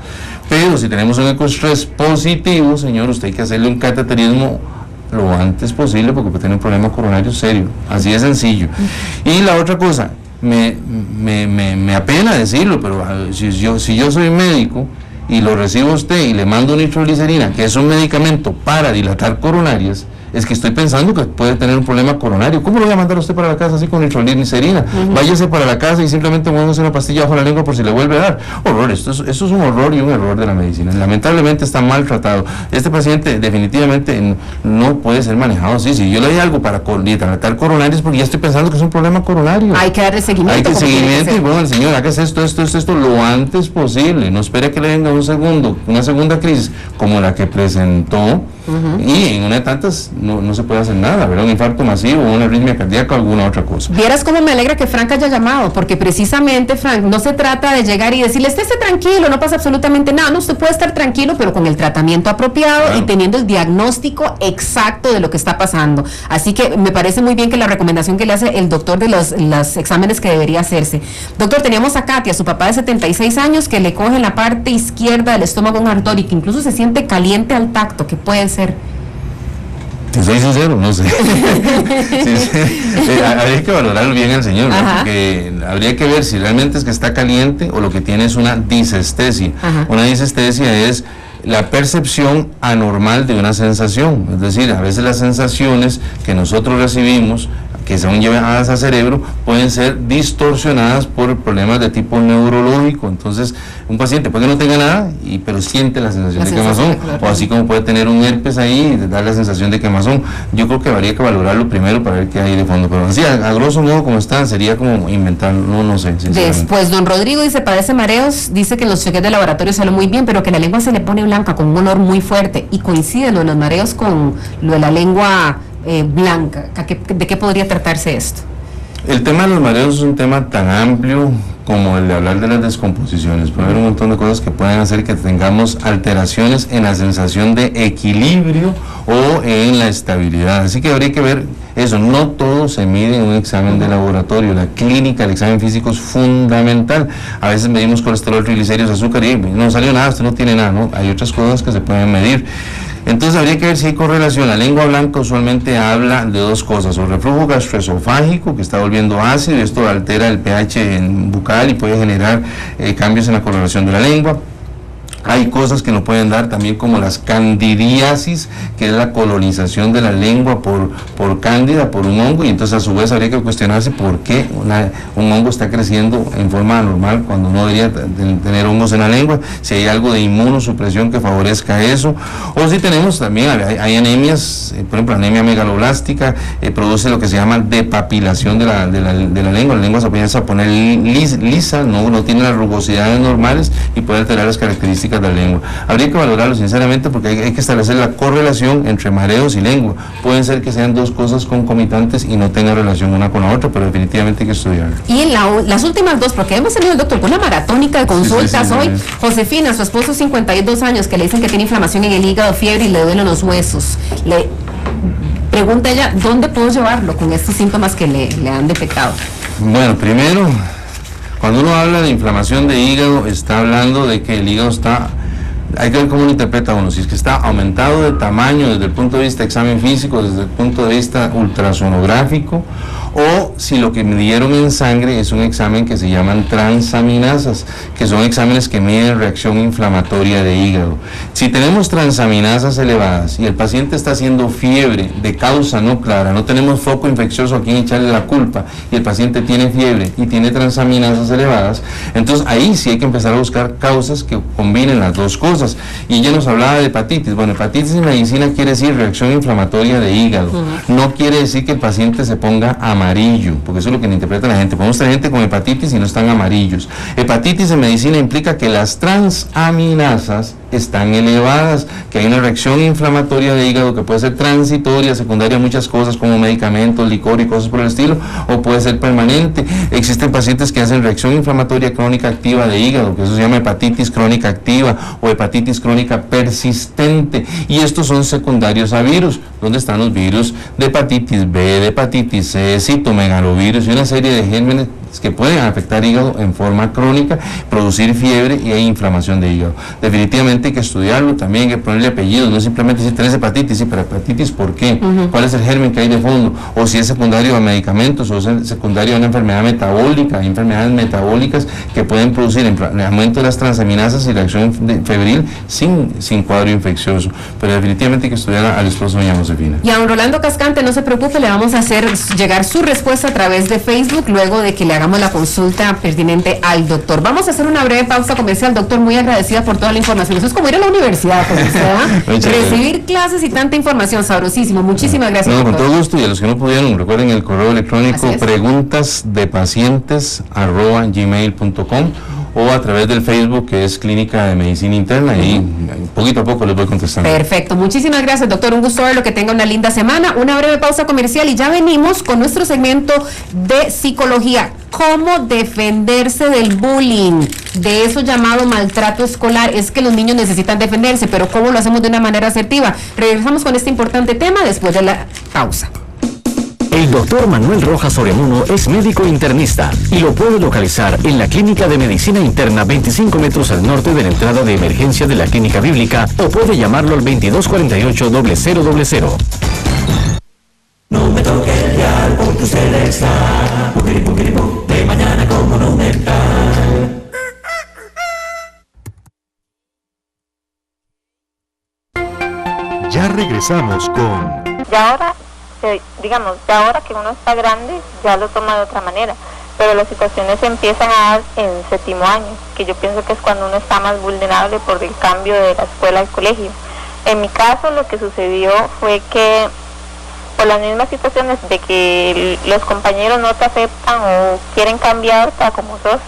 Pero si tenemos un ecoestrés positivo, señor, usted hay que hacerle un cateterismo lo antes posible porque puede tener un problema coronario serio. Así de sencillo. Y la otra cosa, me apena decirlo, pero si yo soy médico y lo recibo a usted y le mando nitroglicerina, que es un medicamento para dilatar coronarias, es que estoy pensando que puede tener un problema coronario. ¿Cómo lo voy a mandar a usted para la casa así con nitroglicerina? Váyase para la casa y simplemente muévase una pastilla bajo la lengua por si le vuelve a dar. Horror, esto es un horror y un error de la medicina. Lamentablemente está maltratado. Este paciente definitivamente no puede ser manejado así. Si yo le doy algo para dilatar coronarios, porque ya estoy pensando que es un problema coronario. Hay que darle seguimiento. Hay que seguimiento y bueno, el señor, haga esto lo antes posible. No espere que le venga una segunda crisis como la que presentó. Y en una de tantas no se puede hacer nada, ¿verdad? Un infarto masivo, una arritmia cardíaca o alguna otra cosa. Vieras cómo me alegra que Frank haya llamado, porque precisamente, Frank, no se trata de llegar y decirle, esté tranquilo, no pasa absolutamente nada. No, usted puede estar tranquilo, pero con el tratamiento apropiado y teniendo el diagnóstico exacto de lo que está pasando. Así que me parece muy bien que la recomendación que le hace el doctor de los exámenes que debería hacerse. Doctor, teníamos a Katia, su papá de 76 años, que le coge en la parte izquierda del estómago un ardor y que incluso se siente caliente al tacto. ¿Qué puede ser? Te soy sincero, no sé. Habría que valorar bien al señor, ¿no? Porque habría que ver si realmente es que está caliente o lo que tiene es una disestesia. Una disestesia es la percepción anormal de una sensación, es decir, a veces las sensaciones que nosotros recibimos, que son llevadas al cerebro, pueden ser distorsionadas por problemas de tipo neurológico. Entonces, un paciente puede que no tenga nada, pero siente la sensación de quemazón, o así como puede tener un herpes ahí y dar la sensación de quemazón. Yo creo que habría que valorarlo primero para ver qué hay de fondo, pero así, a grosso modo como están, sería como inventar, no sé, sinceramente. Después, don Rodrigo dice, padece mareos, dice que en los cheques de laboratorio sale muy bien, pero que la lengua se le pone blanca con un olor muy fuerte, y coincide lo de los mareos con lo de la lengua blanca. ¿De qué podría tratarse esto? El tema de los mareos es un tema tan amplio como el de hablar de las descomposiciones. Puede haber un montón de cosas que pueden hacer que tengamos alteraciones en la sensación de equilibrio o en la estabilidad. Así que habría que ver eso. No todo se mide en un examen de laboratorio. La clínica, el examen físico es fundamental. A veces medimos colesterol, triglicéridos, azúcar y no salió nada, usted no tiene nada, ¿no? Hay otras cosas que se pueden medir. Entonces habría que ver si hay correlación. La lengua blanca usualmente habla de dos cosas: o reflujo gastroesofágico, que está volviendo ácido, y esto altera el pH bucal y puede generar cambios en la coloración de la lengua. Hay cosas que nos pueden dar también, como las candidiasis, que es la colonización de la lengua por cándida, por un hongo, y entonces a su vez habría que cuestionarse por qué un hongo está creciendo en forma anormal cuando no debería tener hongos en la lengua, si hay algo de inmunosupresión que favorezca eso, o si tenemos también, hay anemias, por ejemplo, anemia megaloblástica, produce lo que se llama depapilación de la lengua se empieza a poner lisa, no tiene las rugosidades normales y puede alterar las características de la lengua. Habría que valorarlo sinceramente, porque hay que establecer la correlación entre mareos y lengua. Pueden ser que sean dos cosas concomitantes y no tengan relación una con la otra, pero definitivamente hay que estudiarlo. Y en las últimas dos, porque hemos tenido el doctor con una maratónica de consultas hoy. Josefina, su esposo, 52 años, que le dicen que tiene inflamación en el hígado, fiebre y le duelen los huesos. Le pregunta ella, ¿dónde puedo llevarlo con estos síntomas que le han detectado? Bueno, primero, cuando uno habla de inflamación de hígado, está hablando de que el hígado hay que ver cómo lo interpreta uno, si es que está aumentado de tamaño desde el punto de vista examen físico, desde el punto de vista ultrasonográfico, o si lo que midieron en sangre es un examen que se llaman transaminasas, que son exámenes que miden reacción inflamatoria de hígado. Si tenemos transaminasas elevadas y el paciente está haciendo fiebre de causa no clara, no tenemos foco infeccioso a quien echarle la culpa, y el paciente tiene fiebre y tiene transaminasas elevadas, entonces ahí sí hay que empezar a buscar causas que combinen las dos cosas. Y ella nos hablaba de hepatitis. Bueno, hepatitis en medicina quiere decir reacción inflamatoria de hígado. No quiere decir que el paciente se ponga amarillo, porque eso es lo que interpreta la gente. Podemos tener gente con hepatitis y no están amarillos. Hepatitis en medicina implica que las transaminasas están elevadas, que hay una reacción inflamatoria de hígado que puede ser transitoria, secundaria a muchas cosas como medicamentos, licor y cosas por el estilo, o puede ser permanente. Existen pacientes que hacen reacción inflamatoria crónica activa de hígado, que eso se llama hepatitis crónica activa o hepatitis crónica persistente, y estos son secundarios a virus, donde están los virus de hepatitis B, de hepatitis C, citomegalovirus y una serie de gérmenes que pueden afectar hígado en forma crónica, producir fiebre y hay inflamación de hígado. Definitivamente hay que estudiarlo, también hay que ponerle apellidos, no simplemente si tienes hepatitis, sí, pero hepatitis ¿por qué? ¿Cuál es el germen que hay de fondo? O si es secundario a medicamentos, o es secundario a una enfermedad metabólica. Hay enfermedades metabólicas que pueden producir el aumento de las transaminasas y la acción febril sin cuadro infeccioso, pero definitivamente hay que estudiar al esposo de doña Josefina. Y a don Rolando Cascante, no se preocupe, le vamos a hacer llegar su respuesta a través de Facebook luego de que le hagamos la consulta pertinente al doctor. Vamos a hacer una breve pausa comercial, doctor, muy agradecida por toda la información. Eso es como ir a la universidad, con usted, recibir clases y tanta información, sabrosísimo. Muchísimas gracias, doctor. Con todo gusto, y a los que no pudieron, recuerden el correo electrónico preguntasdepacientes@gmail.com o a través del Facebook, que es Clínica de Medicina Interna, y poquito a poco les voy contestando. Perfecto, muchísimas gracias, doctor, un gusto verlo, que tenga una linda semana. Una breve pausa comercial y ya venimos con nuestro segmento de psicología, cómo defenderse del bullying, de eso llamado maltrato escolar. Es que los niños necesitan defenderse, pero cómo lo hacemos de una manera asertiva. Regresamos con este importante tema después de la pausa. El doctor Manuel Rojas Oreamuno es médico internista y lo puede localizar en la Clínica de Medicina Interna, 25 metros al norte de la entrada de emergencia de la Clínica Bíblica, o puede llamarlo al 2248-0000. No me toque el dial porque usted está de mañana con Monumental. Ya regresamos con Y ahora, digamos, ya ahora que uno está grande, ya lo toma de otra manera, pero las situaciones se empiezan a dar en séptimo año, que yo pienso que es cuando uno está más vulnerable por el cambio de la escuela al colegio. En mi caso, lo que sucedió fue que por las mismas situaciones de que los compañeros no te aceptan o quieren cambiarte a como sos,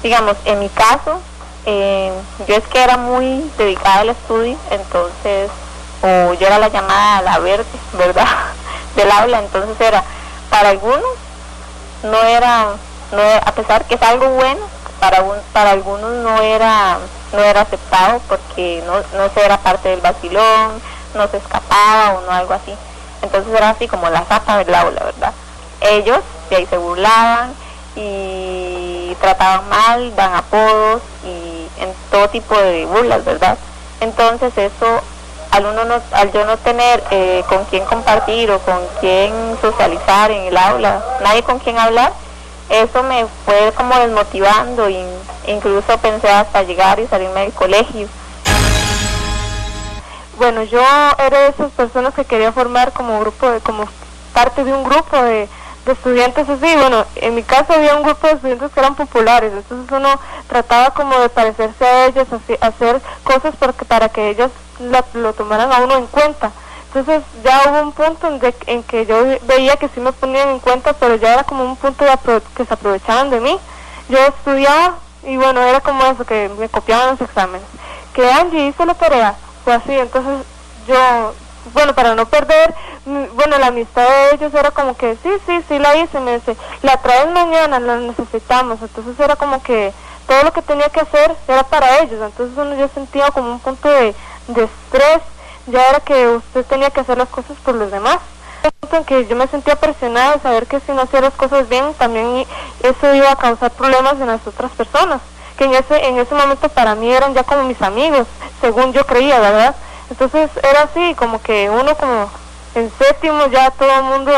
digamos, en mi caso, yo es que era muy dedicada al estudio, entonces, o yo era la llamada la verde, ¿verdad?, del aula, entonces era, para algunos no era a pesar que es algo bueno, para algunos no era aceptado porque no se era parte del vacilón, no se escapaba o no algo así. Entonces era así como la zapa del aula, ¿verdad? Ellos de ahí se burlaban y trataban mal, dan apodos y en todo tipo de burlas, ¿verdad? Entonces eso, al yo no tener con quién compartir o con quién socializar en el aula, nadie con quien hablar, eso me fue como desmotivando e incluso pensé hasta llegar y salirme del colegio. Bueno, yo era de esas personas que quería formar como parte de un grupo de estudiantes así. Bueno, en mi caso había un grupo de estudiantes que eran populares, entonces uno trataba como de parecerse a ellos, hacer cosas para que ellos lo tomaran a uno en cuenta. Entonces ya hubo un punto en que yo veía que sí me ponían en cuenta, pero ya era como un punto que se aprovechaban de mí. Yo estudiaba y bueno, era como eso, que me copiaban los exámenes. Que Angie hizo la tarea, fue así, entonces yo, bueno, para no perder, bueno, la amistad de ellos era como que sí la hice, me dice, la traes mañana, la necesitamos. Entonces era como que todo lo que tenía que hacer era para ellos, entonces yo sentía como un punto de estrés. Ya era que usted tenía que hacer las cosas por los demás. Un punto en que yo me sentía presionada de saber que si no hacía las cosas bien, también eso iba a causar problemas en las otras personas, que en ese momento para mí eran ya como mis amigos, según yo creía, ¿verdad? Entonces era así, como que uno como en séptimo ya todo el mundo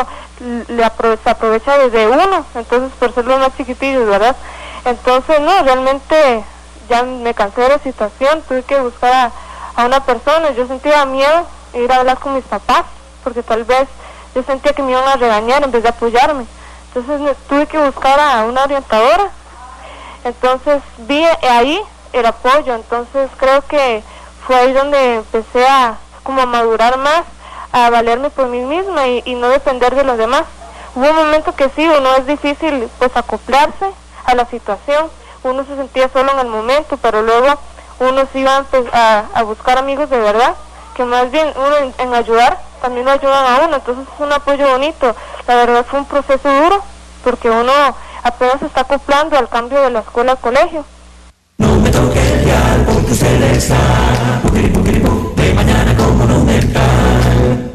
se aprovecha desde uno, entonces por ser los más chiquitillos, ¿verdad? Entonces no, realmente ya me cansé de la situación, tuve que buscar a una persona. Yo sentía miedo de ir a hablar con mis papás, porque tal vez yo sentía que me iban a regañar en vez de apoyarme. Entonces tuve que buscar a una orientadora. Entonces vi ahí el apoyo, entonces creo que fue ahí donde empecé a madurar más, a valerme por mí misma y no depender de los demás. Hubo un momento que sí, uno es difícil pues acoplarse a la situación, uno se sentía solo en el momento, pero luego uno se iba a buscar amigos de verdad, que más bien uno en ayudar, también lo ayudan a uno, entonces es un apoyo bonito. La verdad fue un proceso duro, porque uno apenas se está acoplando al cambio de la escuela al colegio. No me toque el dial porque usted está de mañana con Monumental.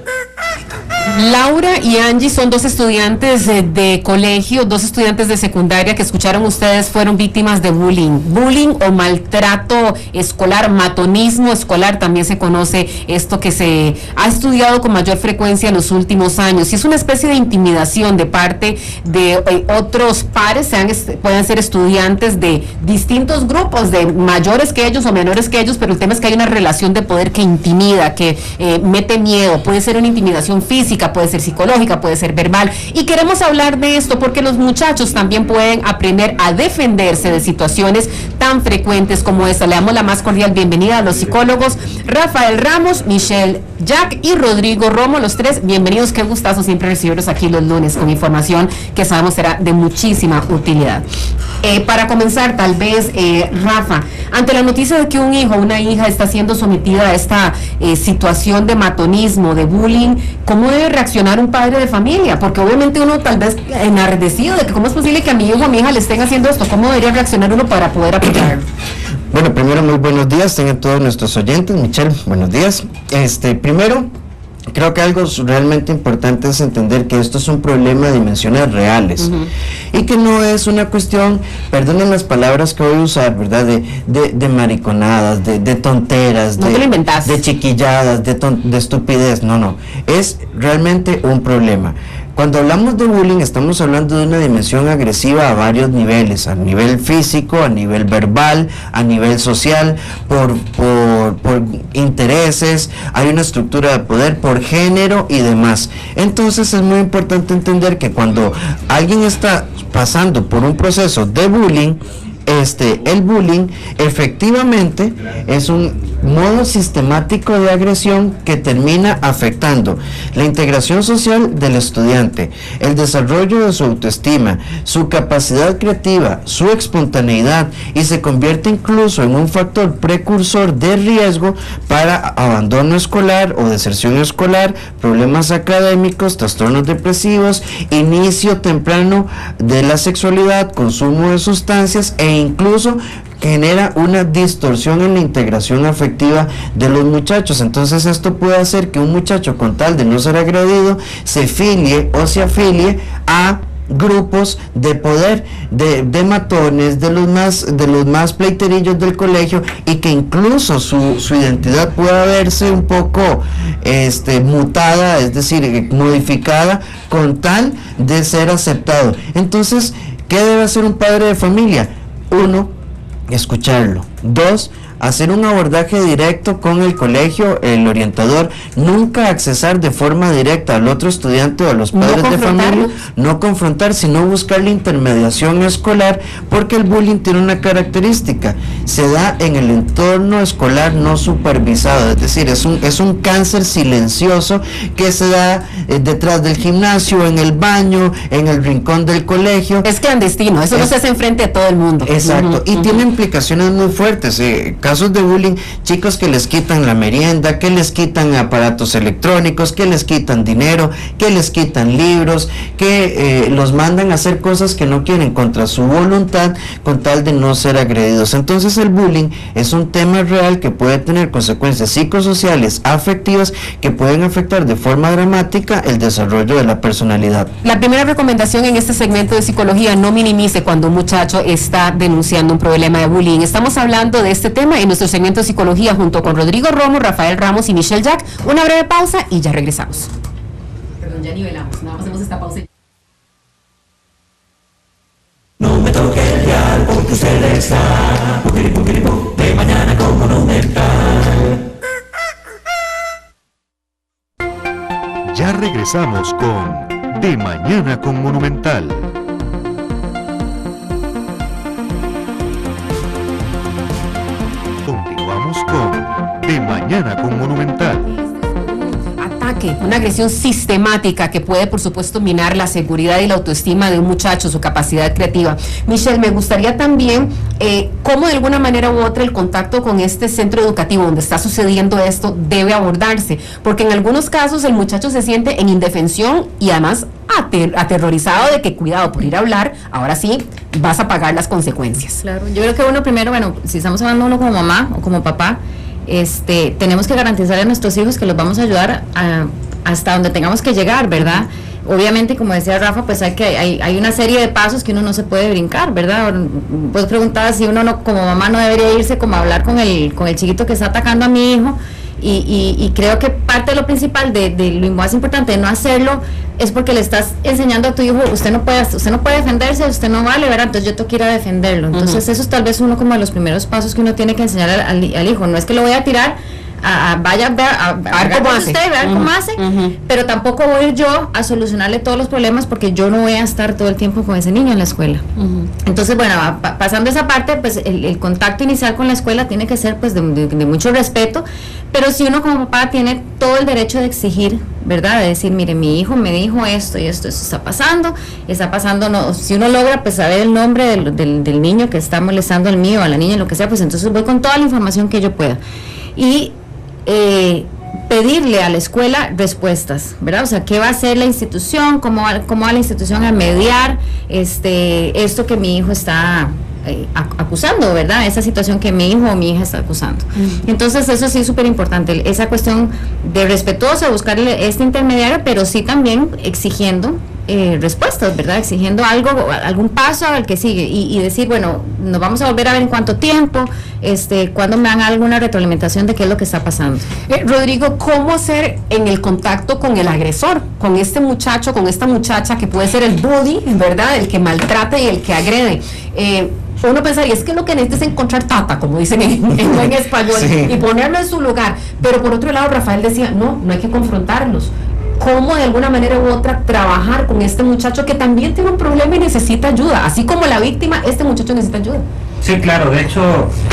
Laura y Angie son dos estudiantes de colegio, dos estudiantes de secundaria que escucharon ustedes fueron víctimas de bullying o maltrato escolar, matonismo escolar, también se conoce esto que se ha estudiado con mayor frecuencia en los últimos años, y es una especie de intimidación de parte de otros pares, pueden ser estudiantes de distintos grupos, de mayores que ellos o menores que ellos, pero el tema es que hay una relación de poder que intimida, que mete miedo, puede ser una intimidación física, puede ser psicológica, puede ser verbal, y queremos hablar de esto porque los muchachos también pueden aprender a defenderse de situaciones tan frecuentes como esta. Le damos la más cordial bienvenida a los psicólogos Rafael Ramos, Michelle Jack y Rodrigo Romo, los tres bienvenidos. Qué gustazo siempre recibirlos aquí los lunes con información que sabemos será de muchísima utilidad. Para comenzar, tal vez, Rafa, ante la noticia de que un hijo o una hija está siendo sometida a esta situación de matonismo, de bullying, ¿cómo debe reaccionar un padre de familia? Porque obviamente uno tal vez enardecido de que cómo es posible que a mi hijo o a mi hija le estén haciendo esto, ¿cómo debería reaccionar uno para poder apoyarlo? Bueno, primero muy buenos días, tengan todos nuestros oyentes. Michelle, buenos días. Primero, creo que algo realmente importante es entender que esto es un problema de dimensiones reales, y que no es una cuestión, perdonen las palabras que voy a usar, ¿verdad? De mariconadas, de tonteras, no te lo inventás, de chiquilladas, de estupidez, no, es realmente un problema. Cuando hablamos de bullying estamos hablando de una dimensión agresiva a varios niveles, a nivel físico, a nivel verbal, a nivel social, por intereses, hay una estructura de poder por género y demás. Entonces es muy importante entender que cuando alguien está pasando por un proceso de bullying, el bullying efectivamente es un modo sistemático de agresión que termina afectando la integración social del estudiante, el desarrollo de su autoestima, su capacidad creativa, su espontaneidad, y se convierte incluso en un factor precursor de riesgo para abandono escolar o deserción escolar, problemas académicos, trastornos depresivos, inicio temprano de la sexualidad, consumo de sustancias e incluso genera una distorsión en la integración afectiva de los muchachos. Entonces esto puede hacer que un muchacho, con tal de no ser agredido, se filie o se afilie a grupos de poder, de matones, de los más pleiterillos del colegio, y que incluso su identidad pueda verse un poco mutada, es decir, modificada con tal de ser aceptado. Entonces, ¿qué debe hacer un padre de familia? 1, escucharlo. 2, hacer un abordaje directo con el colegio, el orientador, nunca accesar de forma directa al otro estudiante o a los padres de familia, no confrontar, sino buscar la intermediación escolar, porque el bullying tiene una característica: se da en el entorno escolar no supervisado, es decir, es un cáncer silencioso que se da detrás del gimnasio, en el baño, en el rincón del colegio. Es clandestino, eso no se hace enfrente de todo el mundo. Exacto, y tiene implicaciones muy fuertes, casos de bullying, chicos que les quitan la merienda, que les quitan aparatos electrónicos, que les quitan dinero, que les quitan libros, que los mandan a hacer cosas que no quieren contra su voluntad con tal de no ser agredidos. Entonces el bullying es un tema real que puede tener consecuencias psicosociales, afectivas, que pueden afectar de forma dramática el desarrollo de la personalidad. La primera recomendación en este segmento de psicología: no minimice cuando un muchacho está denunciando un problema de bullying. Estamos hablando de este tema en nuestro segmento de psicología junto con Rodrigo Romo, Rafael Ramos y Michelle Jack. Una breve pausa y ya regresamos. Perdón, ya nivelamos, nada más hacemos esta pausa. No me toque el dial porque usted está de mañana con Monumental. Ya regresamos con De Mañana con Monumental. Continuamos con De Mañana con Monumental. Ataque, una agresión sistemática que puede, por supuesto, minar la seguridad y la autoestima de un muchacho, su capacidad creativa. Michelle, me gustaría también cómo de alguna manera u otra el contacto con este centro educativo donde está sucediendo esto debe abordarse, porque en algunos casos el muchacho se siente en indefensión y además aterrorizado de que, cuidado, por ir a hablar, ahora sí vas a pagar las consecuencias. Claro, yo creo que uno primero, bueno, si estamos hablando uno como mamá o como papá, tenemos que garantizarle a nuestros hijos que los vamos a ayudar hasta donde tengamos que llegar, ¿verdad? Obviamente, como decía Rafa, pues hay una serie de pasos que uno no se puede brincar, ¿verdad? Pues preguntar si uno no, como mamá, no debería irse como a hablar con el chiquito que está atacando a mi hijo. Y creo que parte de lo principal, de lo más importante de no hacerlo, es porque le estás enseñando a tu hijo: usted no puede defenderse, usted no vale, ¿verdad? Entonces yo tengo que ir a defenderlo. Entonces eso es tal vez uno como de los primeros pasos que uno tiene que enseñar al hijo. No es que lo voy a tirar vaya a ver cómo hace, cómo hace, pero tampoco voy a ir yo a solucionarle todos los problemas, porque yo no voy a estar todo el tiempo con ese niño en la escuela. Entonces, bueno, pasando esa parte, pues el contacto inicial con la escuela tiene que ser pues de mucho respeto, pero si uno como papá tiene todo el derecho de exigir, ¿verdad? De decir: mire, mi hijo me dijo esto y esto está pasando, no, si uno logra pues saber el nombre del niño que está molestando al mío, a la niña, lo que sea, pues entonces voy con toda la información que yo pueda. Y pedirle a la escuela respuestas, ¿verdad? O sea, ¿qué va a hacer la institución? ¿Cómo va la institución a mediar esto que mi hijo está acusando, ¿verdad? Esa situación que mi hijo o mi hija está acusando. Entonces, eso sí es súper importante, esa cuestión de respetuosa, buscarle este intermediario, pero sí también exigiendo respuestas, ¿verdad? Exigiendo algún paso al que sigue y decir: bueno, nos vamos a volver a ver en cuánto tiempo, cuándo me dan alguna retroalimentación de qué es lo que está pasando. Rodrigo, ¿cómo hacer en el contacto con el agresor, con este muchacho, con esta muchacha que puede ser el bully, ¿verdad? El que maltrata y el que agrede? Uno pensaría, es que lo que necesitas es encontrar tata, como dicen en buen español, y ponerlo en su lugar, pero por otro lado Rafael decía: no hay que confrontarlos. ¿Cómo de alguna manera u otra trabajar con este muchacho que también tiene un problema y necesita ayuda? Así como la víctima, este muchacho necesita ayuda. Sí, claro, de hecho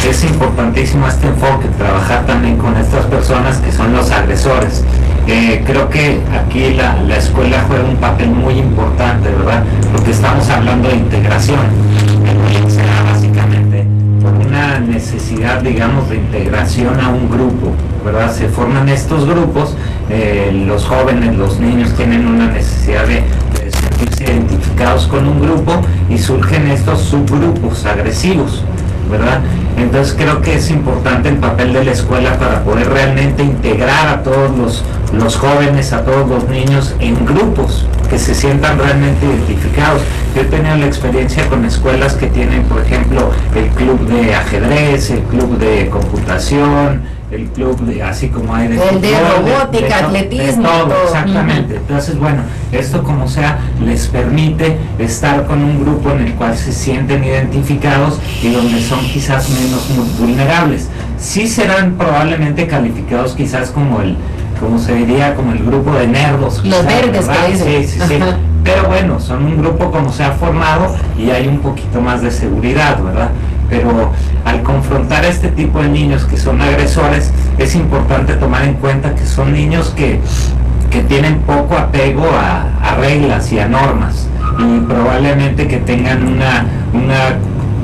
es importantísimo este enfoque, trabajar también con estas personas que son los agresores. Creo que aquí la escuela juega un papel muy importante, ¿verdad? Porque estamos hablando de integración. Será básicamente por una necesidad, digamos, de integración a un grupo, ¿verdad? Se forman estos grupos, los jóvenes, los niños tienen una necesidad de sentirse identificados con un grupo y surgen estos subgrupos agresivos, ¿verdad? Entonces creo que es importante el papel de la escuela para poder realmente integrar a todos los jóvenes, a todos los niños en grupos que se sientan realmente identificados. Yo he tenido la experiencia con escuelas que tienen, por ejemplo, el club de ajedrez, el club de computación, el club de, así como hay de el de robótica, atletismo, de todo, todo. exactamente. Entonces, bueno, esto como sea les permite estar con un grupo en el cual se sienten identificados y donde son quizás menos vulnerables. Sí serán probablemente calificados quizás como se diría, como el grupo de nerdos. Los quizás, verdes, ¿verdad? que dicen. Sí. Pero bueno, son un grupo como se ha formado y hay un poquito más de seguridad, ¿verdad? Pero al confrontar a este tipo de niños que son agresores, es importante tomar en cuenta que son niños que tienen poco apego a reglas y a normas, y probablemente que tengan una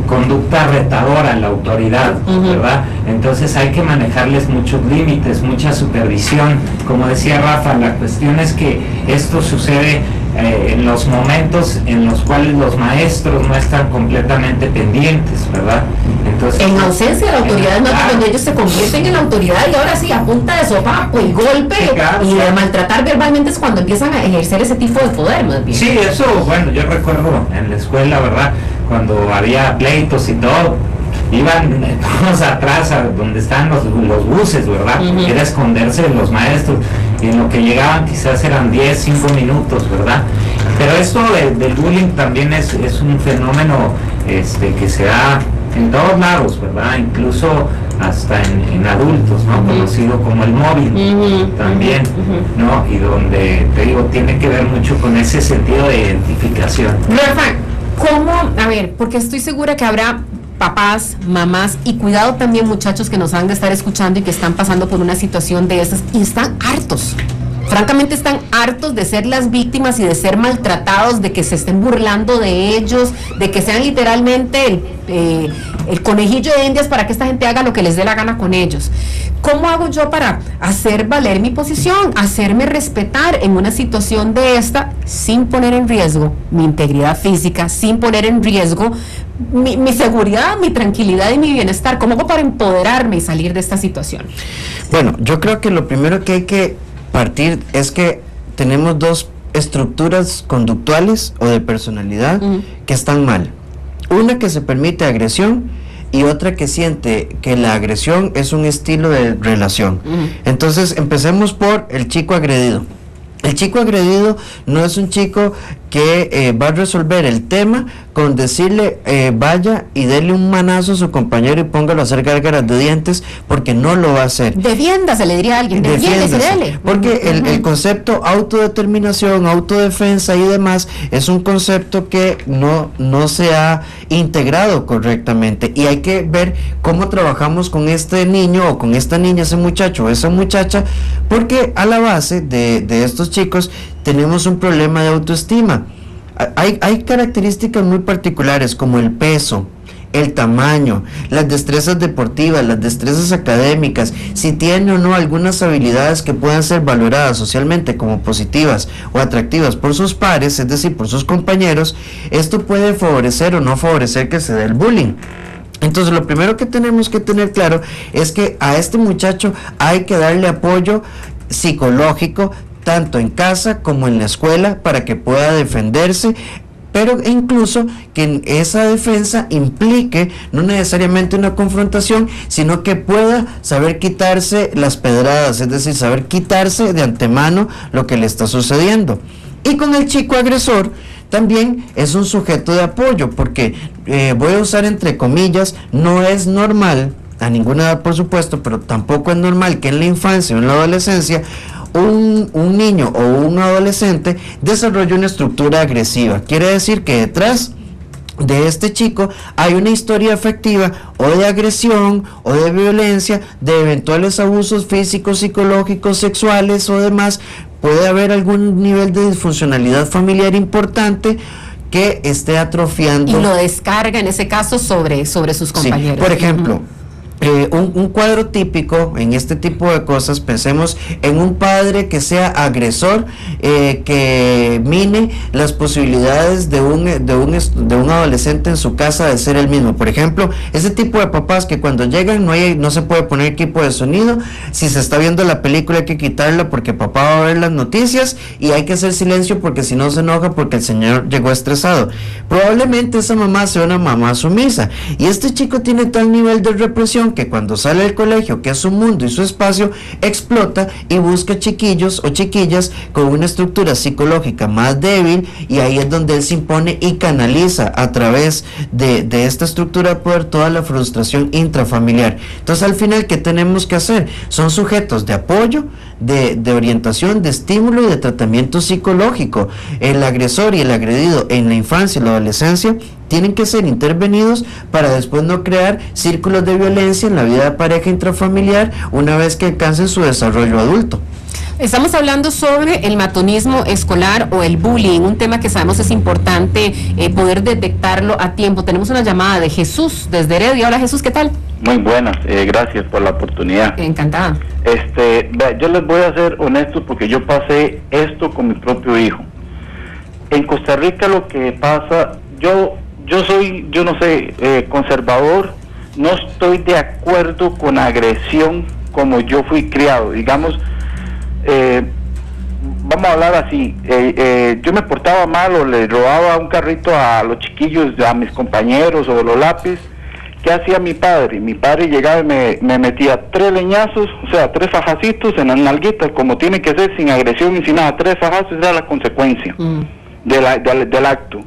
conducta retadora a la autoridad, ¿verdad? Entonces hay que manejarles muchos límites, mucha supervisión. Como decía Rafa, la cuestión es que esto sucede en los momentos en los cuales los maestros no están completamente pendientes, ¿verdad? Entonces, en ausencia de la autoridad, no, cuando ellos se convierten en autoridad y ahora sí, a punta de sopapo y golpe y de maltratar verbalmente es cuando empiezan a ejercer ese tipo de poder, más bien. Sí, eso, bueno, yo recuerdo en la escuela, ¿verdad? Cuando había pleitos y todo, iban todos atrás a donde están los buses, ¿verdad? Era esconderse de los maestros, y en lo que llegaban quizás eran 10, 5 minutos, ¿verdad? Pero esto del bullying también es un fenómeno que se da en todos lados, ¿verdad? Incluso hasta en adultos, ¿no? Conocido como el móvil también, ¿no? Y donde, te digo, tiene que ver mucho con ese sentido de identificación. Rafa, ¿cómo? A ver, porque estoy segura que habrá papás, mamás y cuidado también muchachos que nos han de estar escuchando y que están pasando por una situación de esas y están hartos. Francamente están hartos de ser las víctimas y de ser maltratados, de que se estén burlando de ellos, de que sean literalmente el conejillo de indias para que esta gente haga lo que les dé la gana con ellos. ¿Cómo hago yo para hacer valer mi posición, hacerme respetar en una situación de esta sin poner en riesgo mi integridad física, sin poner en riesgo mi seguridad, mi tranquilidad y mi bienestar? ¿Cómo hago para empoderarme y salir de esta situación? Bueno, yo creo que lo primero que hay que partir es que tenemos dos estructuras conductuales o de personalidad que están mal. Una que se permite agresión y otra que siente que la agresión es un estilo de relación. Entonces empecemos por el chico agredido. El chico agredido no es un chico que va a resolver el tema con decirle vaya y dele un manazo a su compañero y póngalo a hacer gárgaras de dientes, porque no lo va a hacer. Defiéndase, le diría a alguien, defiéndase, dele. Porque el concepto autodeterminación, autodefensa y demás es un concepto que no se ha integrado correctamente, y hay que ver cómo trabajamos con este niño o con esta niña, ese muchacho o esa muchacha, porque a la base de estos chicos tenemos un problema de autoestima. Hay características muy particulares como el peso, el tamaño, las destrezas deportivas, las destrezas académicas, si tiene o no algunas habilidades que puedan ser valoradas socialmente como positivas o atractivas por sus pares, es decir, por sus compañeros. Esto puede favorecer o no favorecer que se dé el bullying. Entonces, lo primero que tenemos que tener claro es que a este muchacho hay que darle apoyo psicológico, tanto en casa como en la escuela, para que pueda defenderse, pero incluso que esa defensa implique no necesariamente una confrontación, sino que pueda saber quitarse las pedradas, es decir, saber quitarse de antemano lo que le está sucediendo. Y con el chico agresor también es un sujeto de apoyo, porque voy a usar entre comillas, no es normal, a ninguna edad por supuesto, pero tampoco es normal que en la infancia o en la adolescencia un niño o un adolescente desarrolle una estructura agresiva. Quiere decir que detrás de este chico hay una historia afectiva o de agresión o de violencia, de eventuales abusos físicos, psicológicos, sexuales o demás, puede haber algún nivel de disfuncionalidad familiar importante que esté atrofiando. Y lo descarga en ese caso sobre sus compañeros. Sí, por ejemplo, un cuadro típico en este tipo de cosas, pensemos en un padre que sea agresor, que mine las posibilidades de un adolescente en su casa de ser el mismo. Por ejemplo, ese tipo de papás que cuando llegan no se puede poner equipo de sonido, si se está viendo la película hay que quitarla porque papá va a ver las noticias y hay que hacer silencio porque si no se enoja porque el señor llegó estresado. Probablemente esa mamá sea una mamá sumisa y este chico tiene tal nivel de represión que cuando sale del colegio, que es su mundo y su espacio, explota y busca chiquillos o chiquillas con una estructura psicológica más débil, y ahí es donde él se impone y canaliza a través de esta estructura de poder toda la frustración intrafamiliar. Entonces al final, ¿qué tenemos que hacer? Son sujetos de apoyo, de orientación, de estímulo y de tratamiento psicológico. El agresor y el agredido en la infancia y la adolescencia tienen que ser intervenidos para después no crear círculos de violencia en la vida de pareja intrafamiliar una vez que alcancen su desarrollo adulto. Estamos hablando sobre el matonismo escolar o el bullying, un tema que sabemos es importante poder detectarlo a tiempo. Tenemos una llamada de Jesús desde Heredia. Hola Jesús, ¿qué tal? Muy buenas, gracias por la oportunidad. Encantada. Yo les voy a ser honesto porque yo pasé esto con mi propio hijo. En Costa Rica lo que pasa, yo soy, no sé, conservador, no estoy de acuerdo con agresión como yo fui criado, digamos. Vamos a hablar así, yo me portaba mal o le robaba un carrito a los chiquillos, a mis compañeros o los lápices. ¿Qué hacía mi padre? Mi padre llegaba y me metía 3 leñazos, o sea, 3 fajacitos en las nalguitas, como tiene que ser, sin agresión y sin nada. 3 fajazos era la consecuencia del acto.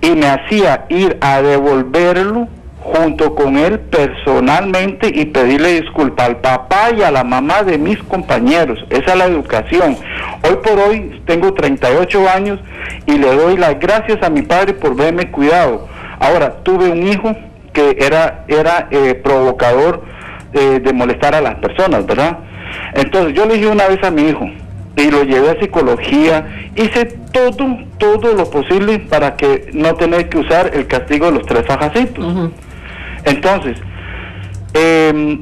Y me hacía ir a devolverlo junto con él personalmente y pedirle disculpas al papá y a la mamá de mis compañeros. Esa es la educación. Hoy por hoy tengo 38 años y le doy las gracias a mi padre por verme cuidado. Ahora, tuve un hijo que era provocador de molestar a las personas, ¿verdad? Entonces yo le dije una vez a mi hijo y lo llevé a psicología, hice todo lo posible para que no tener que usar el castigo de los 3 fajacitos. Entonces, el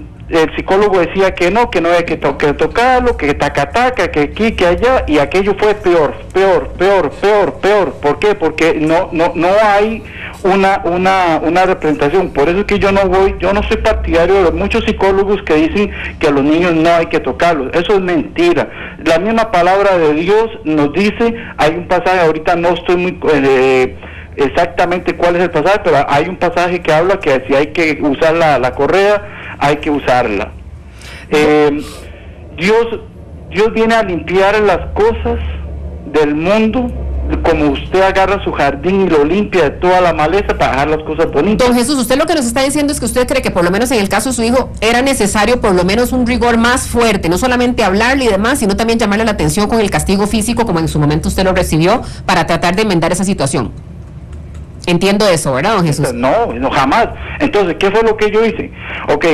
psicólogo decía que no había que tocarlo, que taca, que aquí, que allá, y aquello fue peor. ¿Por qué? Porque no hay una representación. Por eso es que yo no soy partidario de muchos psicólogos que dicen que a los niños no hay que tocarlos. Eso es mentira. La misma palabra de Dios nos dice, hay un pasaje, ahorita no estoy muy exactamente cuál es el pasaje, pero hay un pasaje que habla que si hay que usar la correa, hay que usarla. Dios viene a limpiar las cosas del mundo, como usted agarra su jardín y lo limpia de toda la maleza para dejar las cosas bonitas. Don Jesús, usted lo que nos está diciendo es que usted cree que por lo menos en el caso de su hijo era necesario por lo menos un rigor más fuerte, no solamente hablarle y demás, sino también llamarle la atención con el castigo físico como en su momento usted lo recibió para tratar de enmendar esa situación. Entiendo eso, ¿verdad, don Jesús? No, jamás. Entonces, ¿qué fue lo que yo hice? Ok,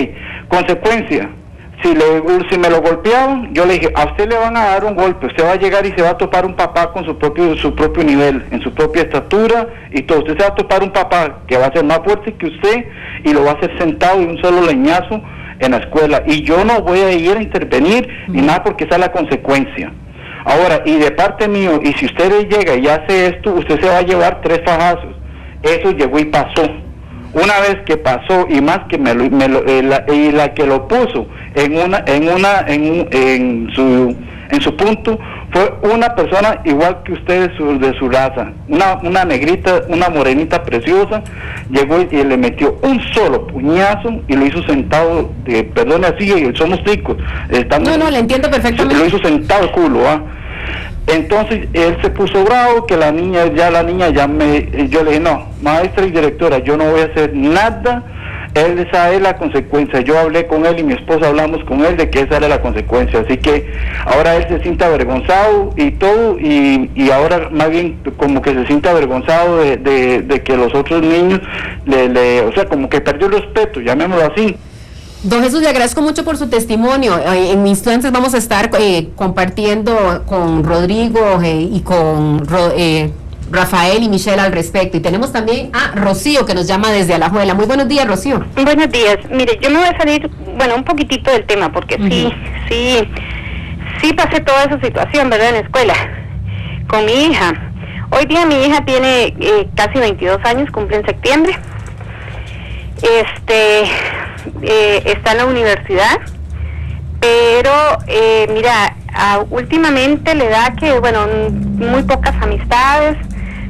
consecuencia. Si me lo golpeaban, yo le dije, a usted le van a dar un golpe, usted va a llegar y se va a topar un papá con su propio nivel, en su propia estatura y todo. Usted se va a topar un papá que va a ser más fuerte que usted y lo va a hacer sentado de un solo leñazo en la escuela. Y yo no voy a ir a intervenir ni nada porque esa es la consecuencia. Ahora, y de parte mío, y si usted llega y hace esto, usted se va a llevar 3 fajazos. Eso llegó y pasó. Una vez que pasó, y más que la que lo puso en su punto fue una persona igual que usted de su raza, una negrita, una morenita preciosa, llegó y le metió un solo puñazo y lo hizo sentado, perdone así, somos ticos. No, le entiendo perfectamente. Lo hizo sentado el culo, Entonces él se puso bravo, que yo le dije, no, maestra y directora, yo no voy a hacer nada él sabe la consecuencia. Yo hablé con él y mi esposa hablamos con él de que esa era la consecuencia, así que ahora él se siente avergonzado y todo, y ahora más bien como que se siente avergonzado de que los otros niños o sea, como que perdió el respeto, llamémoslo así. Don Jesús, le agradezco mucho por su testimonio. En instantes vamos a estar compartiendo con Rodrigo y con Rafael y Michelle al respecto. Y tenemos también a Rocío, que nos llama desde Alajuela. Muy buenos días, Rocío. Buenos días. Mire, yo me voy a salir, un poquitito del tema, porque sí pasé toda esa situación, ¿verdad?, en la escuela, con mi hija. Hoy día mi hija tiene casi 22 años, cumple en septiembre. Está en la universidad, pero mira, últimamente le da que, muy pocas amistades,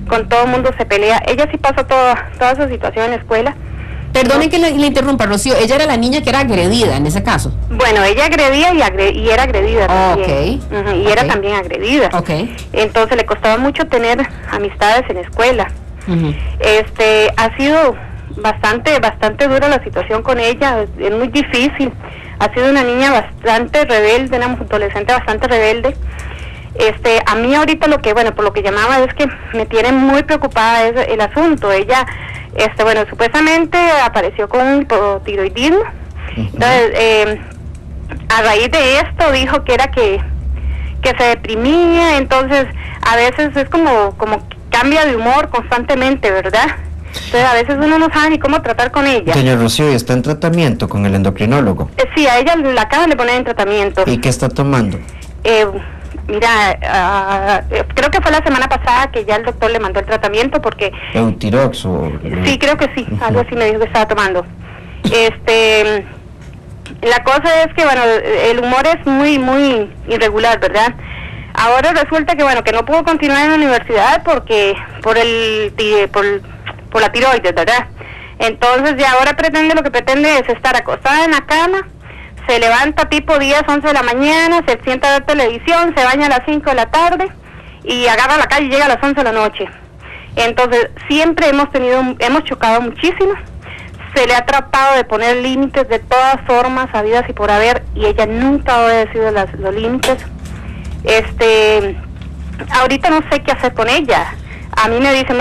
con todo el mundo se pelea. Ella sí pasó toda esa situación en la escuela. Perdone que le interrumpa, Rocío, ella era la niña que era agredida en ese caso. Bueno, ella agredía y era agredida también. Y era también agredida. Entonces le costaba mucho tener amistades en la escuela. Ha sido bastante dura la situación con ella, es muy difícil. Ha sido una niña bastante rebelde, una adolescente bastante rebelde. A mí ahorita por lo que llamaba es que me tiene muy preocupada es el asunto. Ella, supuestamente apareció con un hipotiroidismo. Entonces, a raíz de esto dijo que era que se deprimía, entonces a veces es como cambia de humor constantemente, ¿verdad? Entonces a veces uno no sabe ni cómo tratar con ella. Doña Rocío, ¿y está en tratamiento con el endocrinólogo? Sí, a ella la acaban de poner en tratamiento. ¿Y qué está tomando? Mira, creo que fue la semana pasada que ya el doctor le mandó el tratamiento porque... ¿Eutirox o...? Sí, creo que sí, algo así me dijo que estaba tomando. La cosa es que, el humor es muy irregular, ¿verdad? Ahora resulta que, que no pudo continuar en la universidad porque por la tiroides, ¿verdad? Entonces ya ahora lo que pretende es estar acostada en la cama, se levanta tipo 10, 11 de la mañana, se sienta a ver televisión, se baña a las 5 de la tarde y agarra la calle y llega a las 11 de la noche. Entonces siempre hemos chocado muchísimo, se le ha tratado de poner límites de todas formas, habidas y por haber, y ella nunca ha obedecido los límites. Ahorita no sé qué hacer con ella. A mí me dicen,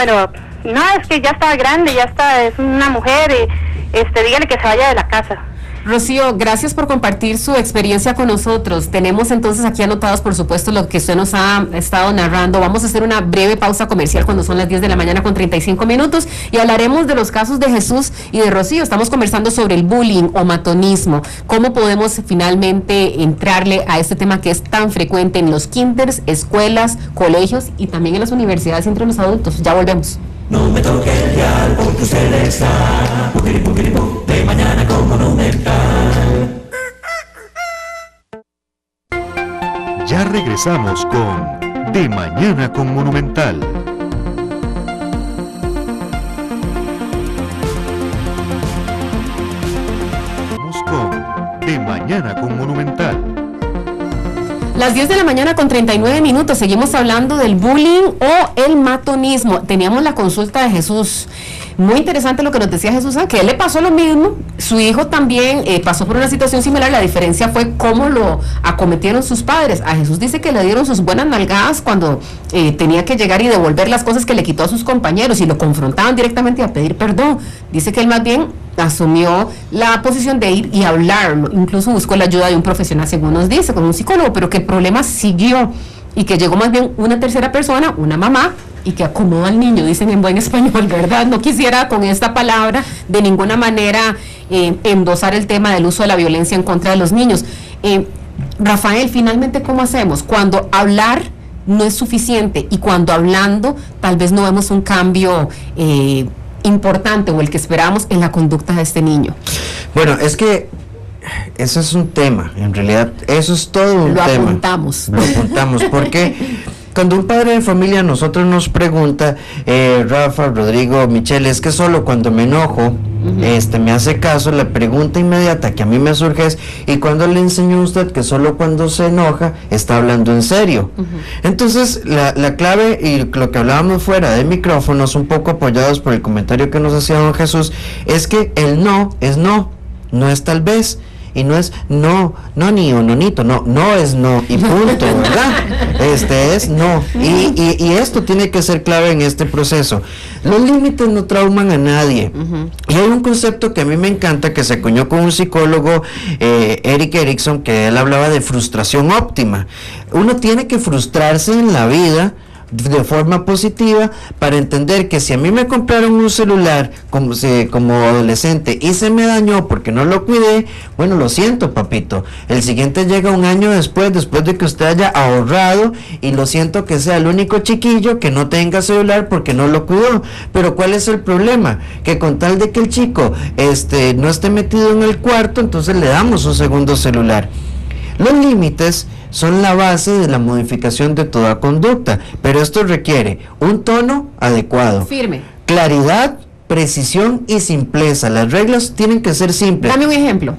no, es que ya está grande, es una mujer, dígale que se vaya de la casa. Rocío, gracias por compartir su experiencia con nosotros. Tenemos entonces aquí anotados, por supuesto, lo que usted nos ha estado narrando. Vamos a hacer una breve pausa comercial cuando son las 10 de la mañana con 35 minutos y hablaremos de los casos de Jesús y de Rocío. Estamos conversando sobre el bullying o matonismo. ¿Cómo podemos finalmente entrarle a este tema que es tan frecuente en los kinders, escuelas, colegios y también en las universidades entre los adultos? Ya volvemos. No me toque el dial porque usted está de mañana con Monumental. Ya regresamos con De Mañana con Monumental. Vamos con De Mañana con Monumental. Las 10 de la mañana con 39 minutos, seguimos hablando del bullying o el matonismo. Teníamos la consulta de Jesús. Muy interesante lo que nos decía Jesús, que a él le pasó lo mismo, su hijo también pasó por una situación similar, la diferencia fue cómo lo acometieron sus padres. A Jesús dice que le dieron sus buenas nalgadas cuando tenía que llegar y devolver las cosas que le quitó a sus compañeros y lo confrontaban directamente a pedir perdón. Dice que él más bien asumió la posición de ir y hablarlo, incluso buscó la ayuda de un profesional, según nos dice, con un psicólogo, pero que el problema siguió y que llegó más bien una tercera persona, una mamá, y que acomoda al niño, dicen en buen español, ¿verdad? No quisiera con esta palabra de ninguna manera endosar el tema del uso de la violencia en contra de los niños. Rafael, finalmente, ¿cómo hacemos? Cuando hablar no es suficiente y cuando hablando tal vez no vemos un cambio importante o el que esperamos en la conducta de este niño. Bueno, es que eso es un tema, en realidad, eso es todo un tema. Lo apuntamos, porque cuando un padre de familia a nosotros nos pregunta, Rafa, Rodrigo, Michelle, es que solo cuando me enojo me hace caso, la pregunta inmediata que a mí me surge es, ¿y cuándo le enseñó usted que solo cuando se enoja está hablando en serio? Entonces, la clave, y lo que hablábamos fuera de micrófonos, un poco apoyados por el comentario que nos hacía don Jesús, es que el no es no, no es tal vez. Y no es no ni o nonito, no es no y punto, ¿verdad? Es no. Y esto tiene que ser clave en este proceso. Los límites no trauman a nadie. Y hay un concepto que a mí me encanta, que se acuñó con un psicólogo, Erik Erikson, que él hablaba de frustración óptima. Uno tiene que frustrarse en la vida de forma positiva para entender que si a mí me compraron un celular como adolescente y se me dañó porque no lo cuidé, bueno, lo siento, papito, el siguiente llega un año después de que usted haya ahorrado, y lo siento que sea el único chiquillo que no tenga celular porque no lo cuidó. Pero ¿cuál es el problema? Que con tal de que el chico no esté metido en el cuarto, entonces le damos un segundo celular. Los límites son la base de la modificación de toda conducta, pero esto requiere un tono adecuado, firme, claridad, precisión y simpleza. Las reglas tienen que ser simples. Dame un ejemplo.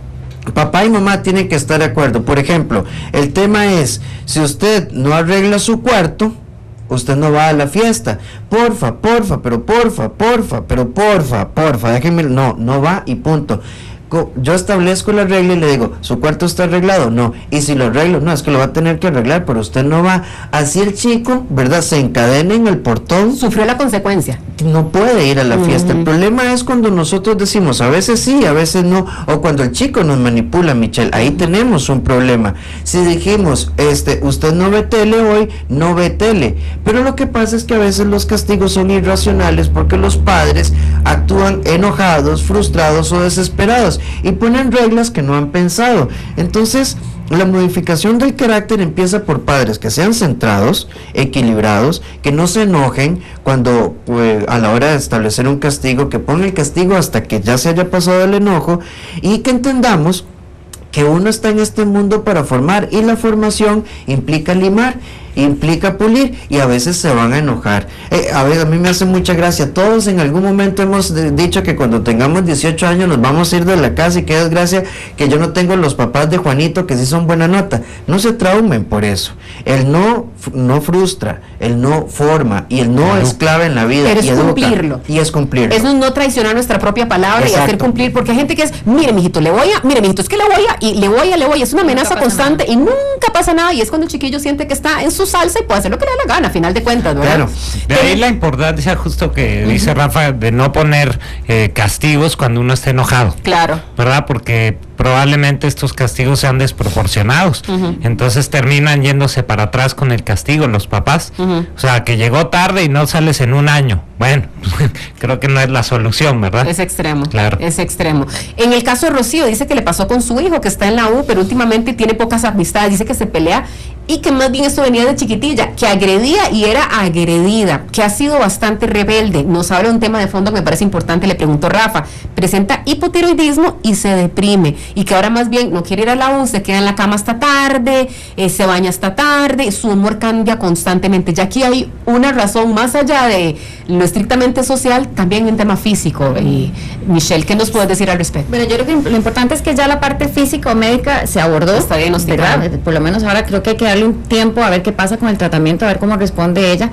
Papá y mamá tienen que estar de acuerdo. Por ejemplo, el tema es, si usted no arregla su cuarto, usted no va a la fiesta. Porfa, déjenme, no va y punto. Yo establezco la regla y le digo, ¿su cuarto está arreglado? No. Y si lo arreglo, no, es que lo va a tener que arreglar, pero usted no va. Así el chico, ¿verdad?, se encadena en el portón. Sufrió la consecuencia. No puede ir a la fiesta. El problema es cuando nosotros decimos, a veces sí, a veces no, o cuando el chico nos manipula, Michelle, ahí tenemos un problema. Si dijimos, usted no ve tele hoy, no ve tele. Pero lo que pasa es que a veces los castigos son irracionales porque los padres actúan enojados, frustrados o desesperados y ponen reglas que no han pensado. Entonces, la modificación del carácter empieza por padres que sean centrados, equilibrados, que no se enojen cuando a la hora de establecer un castigo, que pongan el castigo hasta que ya se haya pasado el enojo, y que entendamos que uno está en este mundo para formar, y la formación implica limar, implica pulir, y a veces se van a enojar. A mí me hace mucha gracia, todos en algún momento hemos dicho que cuando tengamos 18 años nos vamos a ir de la casa, y qué desgracia que yo no tengo los papás de Juanito que sí son buena nota. No se traumen por eso. El no frustra, el no forma, y el no es clave en la vida. Pero es y educa, cumplirlo. Y es cumplirlo. Es no traicionar nuestra propia palabra. Exacto. Y hacer cumplir, porque hay gente que es, mire mijito, es que le voy a, es una amenaza constante y nunca pasa nada, y es cuando el chiquillo siente que está en su salsa y puede hacer lo que le dé la gana, a final de cuentas, ¿verdad? Claro. De ahí la importancia justo que dice Rafa, de no poner castigos cuando uno está enojado. Claro. ¿Verdad? Porque probablemente estos castigos sean desproporcionados. Entonces terminan yéndose para atrás con el castigo los papás. O sea, que llegó tarde y no sales en un año. Bueno, creo que no es la solución, ¿verdad? Es extremo. Claro. Es extremo. En el caso de Rocío, dice que le pasó con su hijo, que está en la U, pero últimamente tiene pocas amistades, dice que se pelea, y que más bien esto venía de chiquitilla, que agredía y era agredida, que ha sido bastante rebelde. Nos habla un tema de fondo que me parece importante, le preguntó Rafa, presenta hipotiroidismo y se deprime, y que ahora más bien no quiere ir a la U, se queda en la cama hasta tarde, se baña hasta tarde, su humor cambia constantemente. Ya aquí hay una razón más allá de lo estrictamente social, también un tema físico. Y Michelle, ¿qué nos puedes decir al respecto? Bueno, yo creo que lo importante es que ya la parte física o médica se abordó, está diagnosticada, ¿verdad? Por lo menos ahora creo que hay que darle un tiempo a ver qué pasa con el tratamiento, a ver cómo responde ella.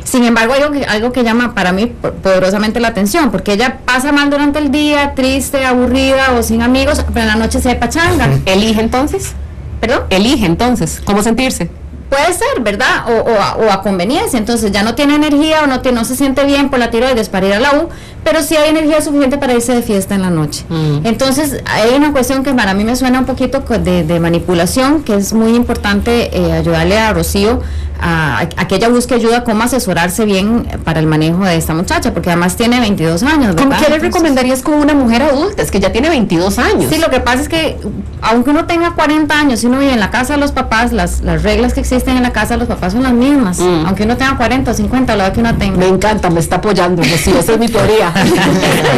Sin embargo, hay algo que llama para mí poderosamente la atención, porque ella pasa mal durante el día, triste, aburrida o sin amigos, pero en la noche se ve pachanga. ¿Elige entonces? ¿Perdón? Elige entonces, ¿cómo sentirse? Puede ser, ¿verdad? O a conveniencia. Entonces ya no tiene energía o no se siente bien por la tiroides para ir a la U, pero sí hay energía suficiente para irse de fiesta en la noche. Entonces hay una cuestión que para mí me suena un poquito de manipulación, que es muy importante ayudarle a Rocío a que ella busque ayuda, cómo asesorarse bien para el manejo de esta muchacha, porque además tiene 22 años, ¿verdad? ¿Qué le recomendarías con una mujer adulta? Es que ya tiene 22 años. Sí, lo que pasa es que aunque uno tenga 40 años, si uno vive en la casa de los papás, las reglas que existen en la casa de los papás son las mismas, aunque uno tenga 40 o 50, la edad que uno tenga. Me encanta, me está apoyando, sí, esa es mi teoría.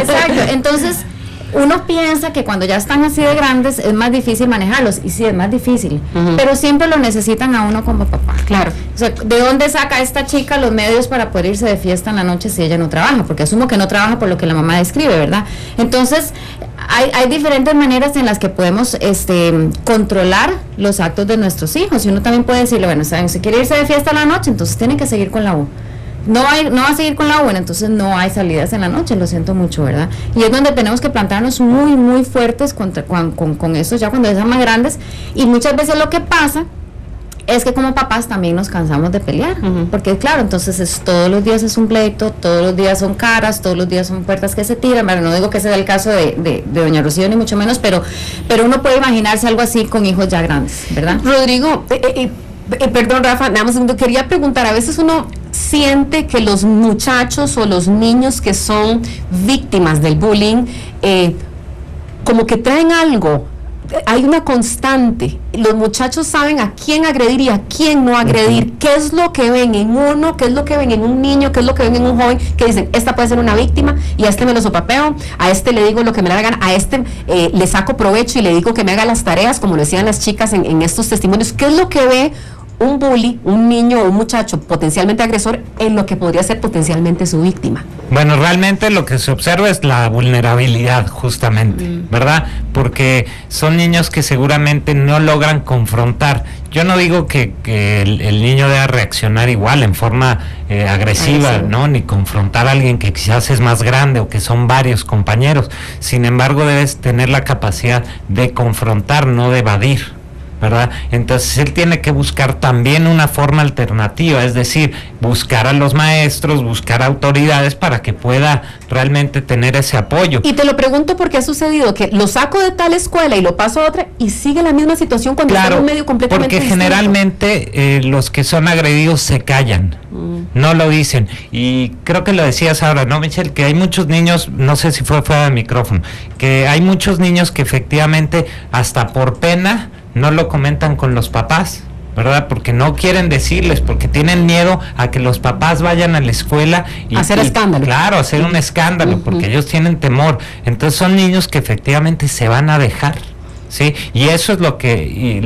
Exacto, entonces uno piensa que cuando ya están así de grandes es más difícil manejarlos, y sí, es más difícil, pero siempre lo necesitan a uno como papá. Claro. O sea, ¿de dónde saca esta chica los medios para poder irse de fiesta en la noche si ella no trabaja? Porque asumo que no trabaja por lo que la mamá describe, ¿verdad? Entonces, hay diferentes maneras en las que podemos controlar los actos de nuestros hijos, y uno también puede decirle, bueno, ¿saben? Si quiere irse de fiesta en la noche, entonces tiene que seguir con la U. No va a seguir con la U, entonces no hay salidas en la noche, lo siento mucho, ¿verdad? Y es donde tenemos que plantarnos muy, muy fuertes con eso, ya cuando sean más grandes, y muchas veces lo que pasa es que como papás también nos cansamos de pelear, porque claro, entonces todos los días es un pleito, todos los días son caras, todos los días son puertas que se tiran. Bueno, no digo que ese sea el caso de doña Rocío ni mucho menos, pero uno puede imaginarse algo así con hijos ya grandes, ¿verdad? Rodrigo, perdón, Rafa, nada más quería preguntar, a veces uno siente que los muchachos o los niños que son víctimas del bullying como que traen algo, hay una constante, los muchachos saben a quién agredir y a quién no agredir, qué es lo que ven en uno, qué es lo que ven en un niño, qué es lo que ven en un joven, que dicen, esta puede ser una víctima, y a este me lo sopapeo, a este le digo lo que me da la gana, a este le saco provecho y le digo que me haga las tareas, como lo decían las chicas en estos testimonios. ¿Qué es lo que ve un bully, un niño o un muchacho potencialmente agresor en lo que podría ser potencialmente su víctima? Bueno, realmente lo que se observa es la vulnerabilidad, justamente, ¿verdad? Porque son niños que seguramente no logran confrontar. Yo no digo que el niño deba reaccionar igual, en forma agresiva, ¿no? Ni confrontar a alguien que quizás es más grande o que son varios compañeros. Sin embargo, debes tener la capacidad de confrontar, no de evadir, ¿verdad? Entonces él tiene que buscar también una forma alternativa, es decir, buscar a los maestros, buscar autoridades para que pueda realmente tener ese apoyo. Y te lo pregunto porque ha sucedido que lo saco de tal escuela y lo paso a otra y sigue la misma situación cuando está en un medio completamente porque distinto. Generalmente los que son agredidos se callan, no lo dicen, y creo que lo decías ahora, ¿no, Michelle? Que hay muchos niños, no sé si fue fuera del micrófono, que hay muchos niños que efectivamente hasta por pena no lo comentan con los papás, ¿verdad? Porque no quieren decirles, porque tienen miedo a que los papás vayan a la escuela y hacer escándalo. Claro, hacer un escándalo, porque ellos tienen temor. Entonces son niños que efectivamente se van a dejar, ¿sí? Y eso es lo que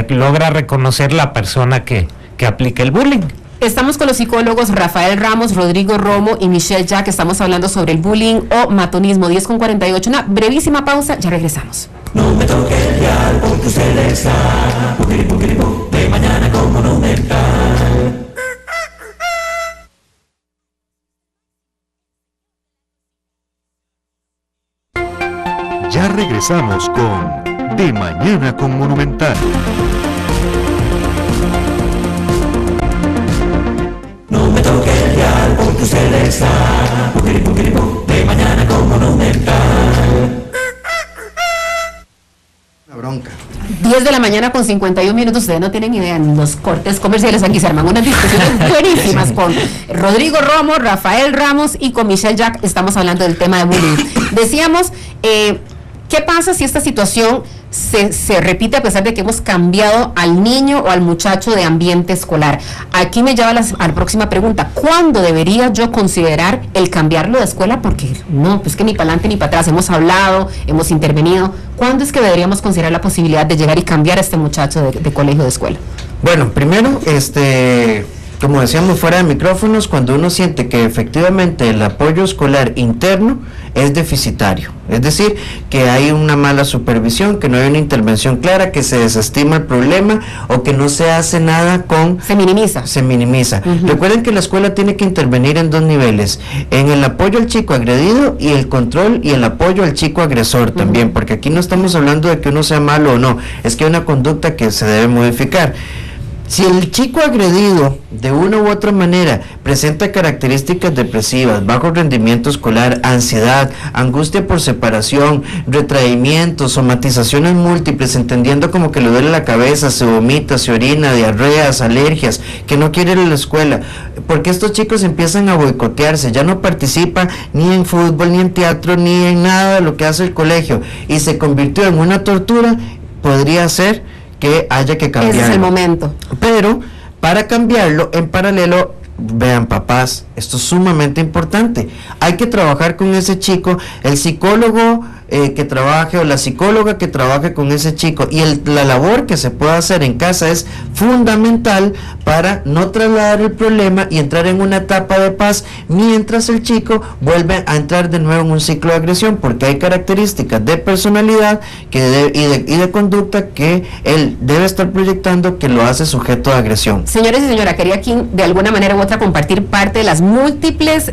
logra reconocer la persona que aplica el bullying. Estamos con los psicólogos Rafael Ramos, Rodrigo Romo y Michelle Jack. Estamos hablando sobre el bullying o matonismo. 10:48, una brevísima pausa, ya regresamos. No me toque el dial porque usted está de mañana con Monumental. Ya regresamos con De Mañana con Monumental. No me toque el dial porque usted está de mañana con Monumental. La bronca. 10 de la mañana con 51 minutos, ustedes no tienen idea, en los cortes comerciales aquí se arman unas discusiones buenísimas con Rodrigo Romo, Rafael Ramos y con Michelle Jack. Estamos hablando del tema de bullying. Decíamos, ¿qué pasa si esta situación se repite a pesar de que hemos cambiado al niño o al muchacho de ambiente escolar? Aquí me lleva a la próxima pregunta: ¿cuándo debería yo considerar el cambiarlo de escuela? Porque no, pues que ni para adelante ni para atrás, hemos hablado, hemos intervenido. ¿Cuándo es que deberíamos considerar la posibilidad de llegar y cambiar a este muchacho de colegio, de escuela? Bueno, primero, como decíamos fuera de micrófonos, cuando uno siente que efectivamente el apoyo escolar interno es deficitario, es decir, que hay una mala supervisión, que no hay una intervención clara, que se desestima el problema o que no se hace nada con... Se minimiza. Recuerden que la escuela tiene que intervenir en dos niveles: en el apoyo al chico agredido y el control y el apoyo al chico agresor también, porque aquí no estamos hablando de que uno sea malo o no, es que hay una conducta que se debe modificar. Si el chico agredido de una u otra manera presenta características depresivas, bajo rendimiento escolar, ansiedad, angustia por separación, retraimiento, somatizaciones múltiples, entendiendo como que le duele la cabeza, se vomita, se orina, diarreas, alergias, que no quiere ir a la escuela, porque estos chicos empiezan a boicotearse, ya no participan ni en fútbol, ni en teatro, ni en nada de lo que hace el colegio, y se convirtió en una tortura, podría ser que haya que cambiarlo. Ese es el momento. Pero para cambiarlo, en paralelo, vean, papás, esto es sumamente importante. Hay que trabajar con ese chico. El psicólogo que trabaje o la psicóloga que trabaje con ese chico y la labor que se pueda hacer en casa es fundamental para no trasladar el problema y entrar en una etapa de paz mientras el chico vuelve a entrar de nuevo en un ciclo de agresión, porque hay características de personalidad y de conducta que él debe estar proyectando que lo hace sujeto de agresión. Señores y señora, quería aquí de alguna manera u otra compartir parte de las múltiples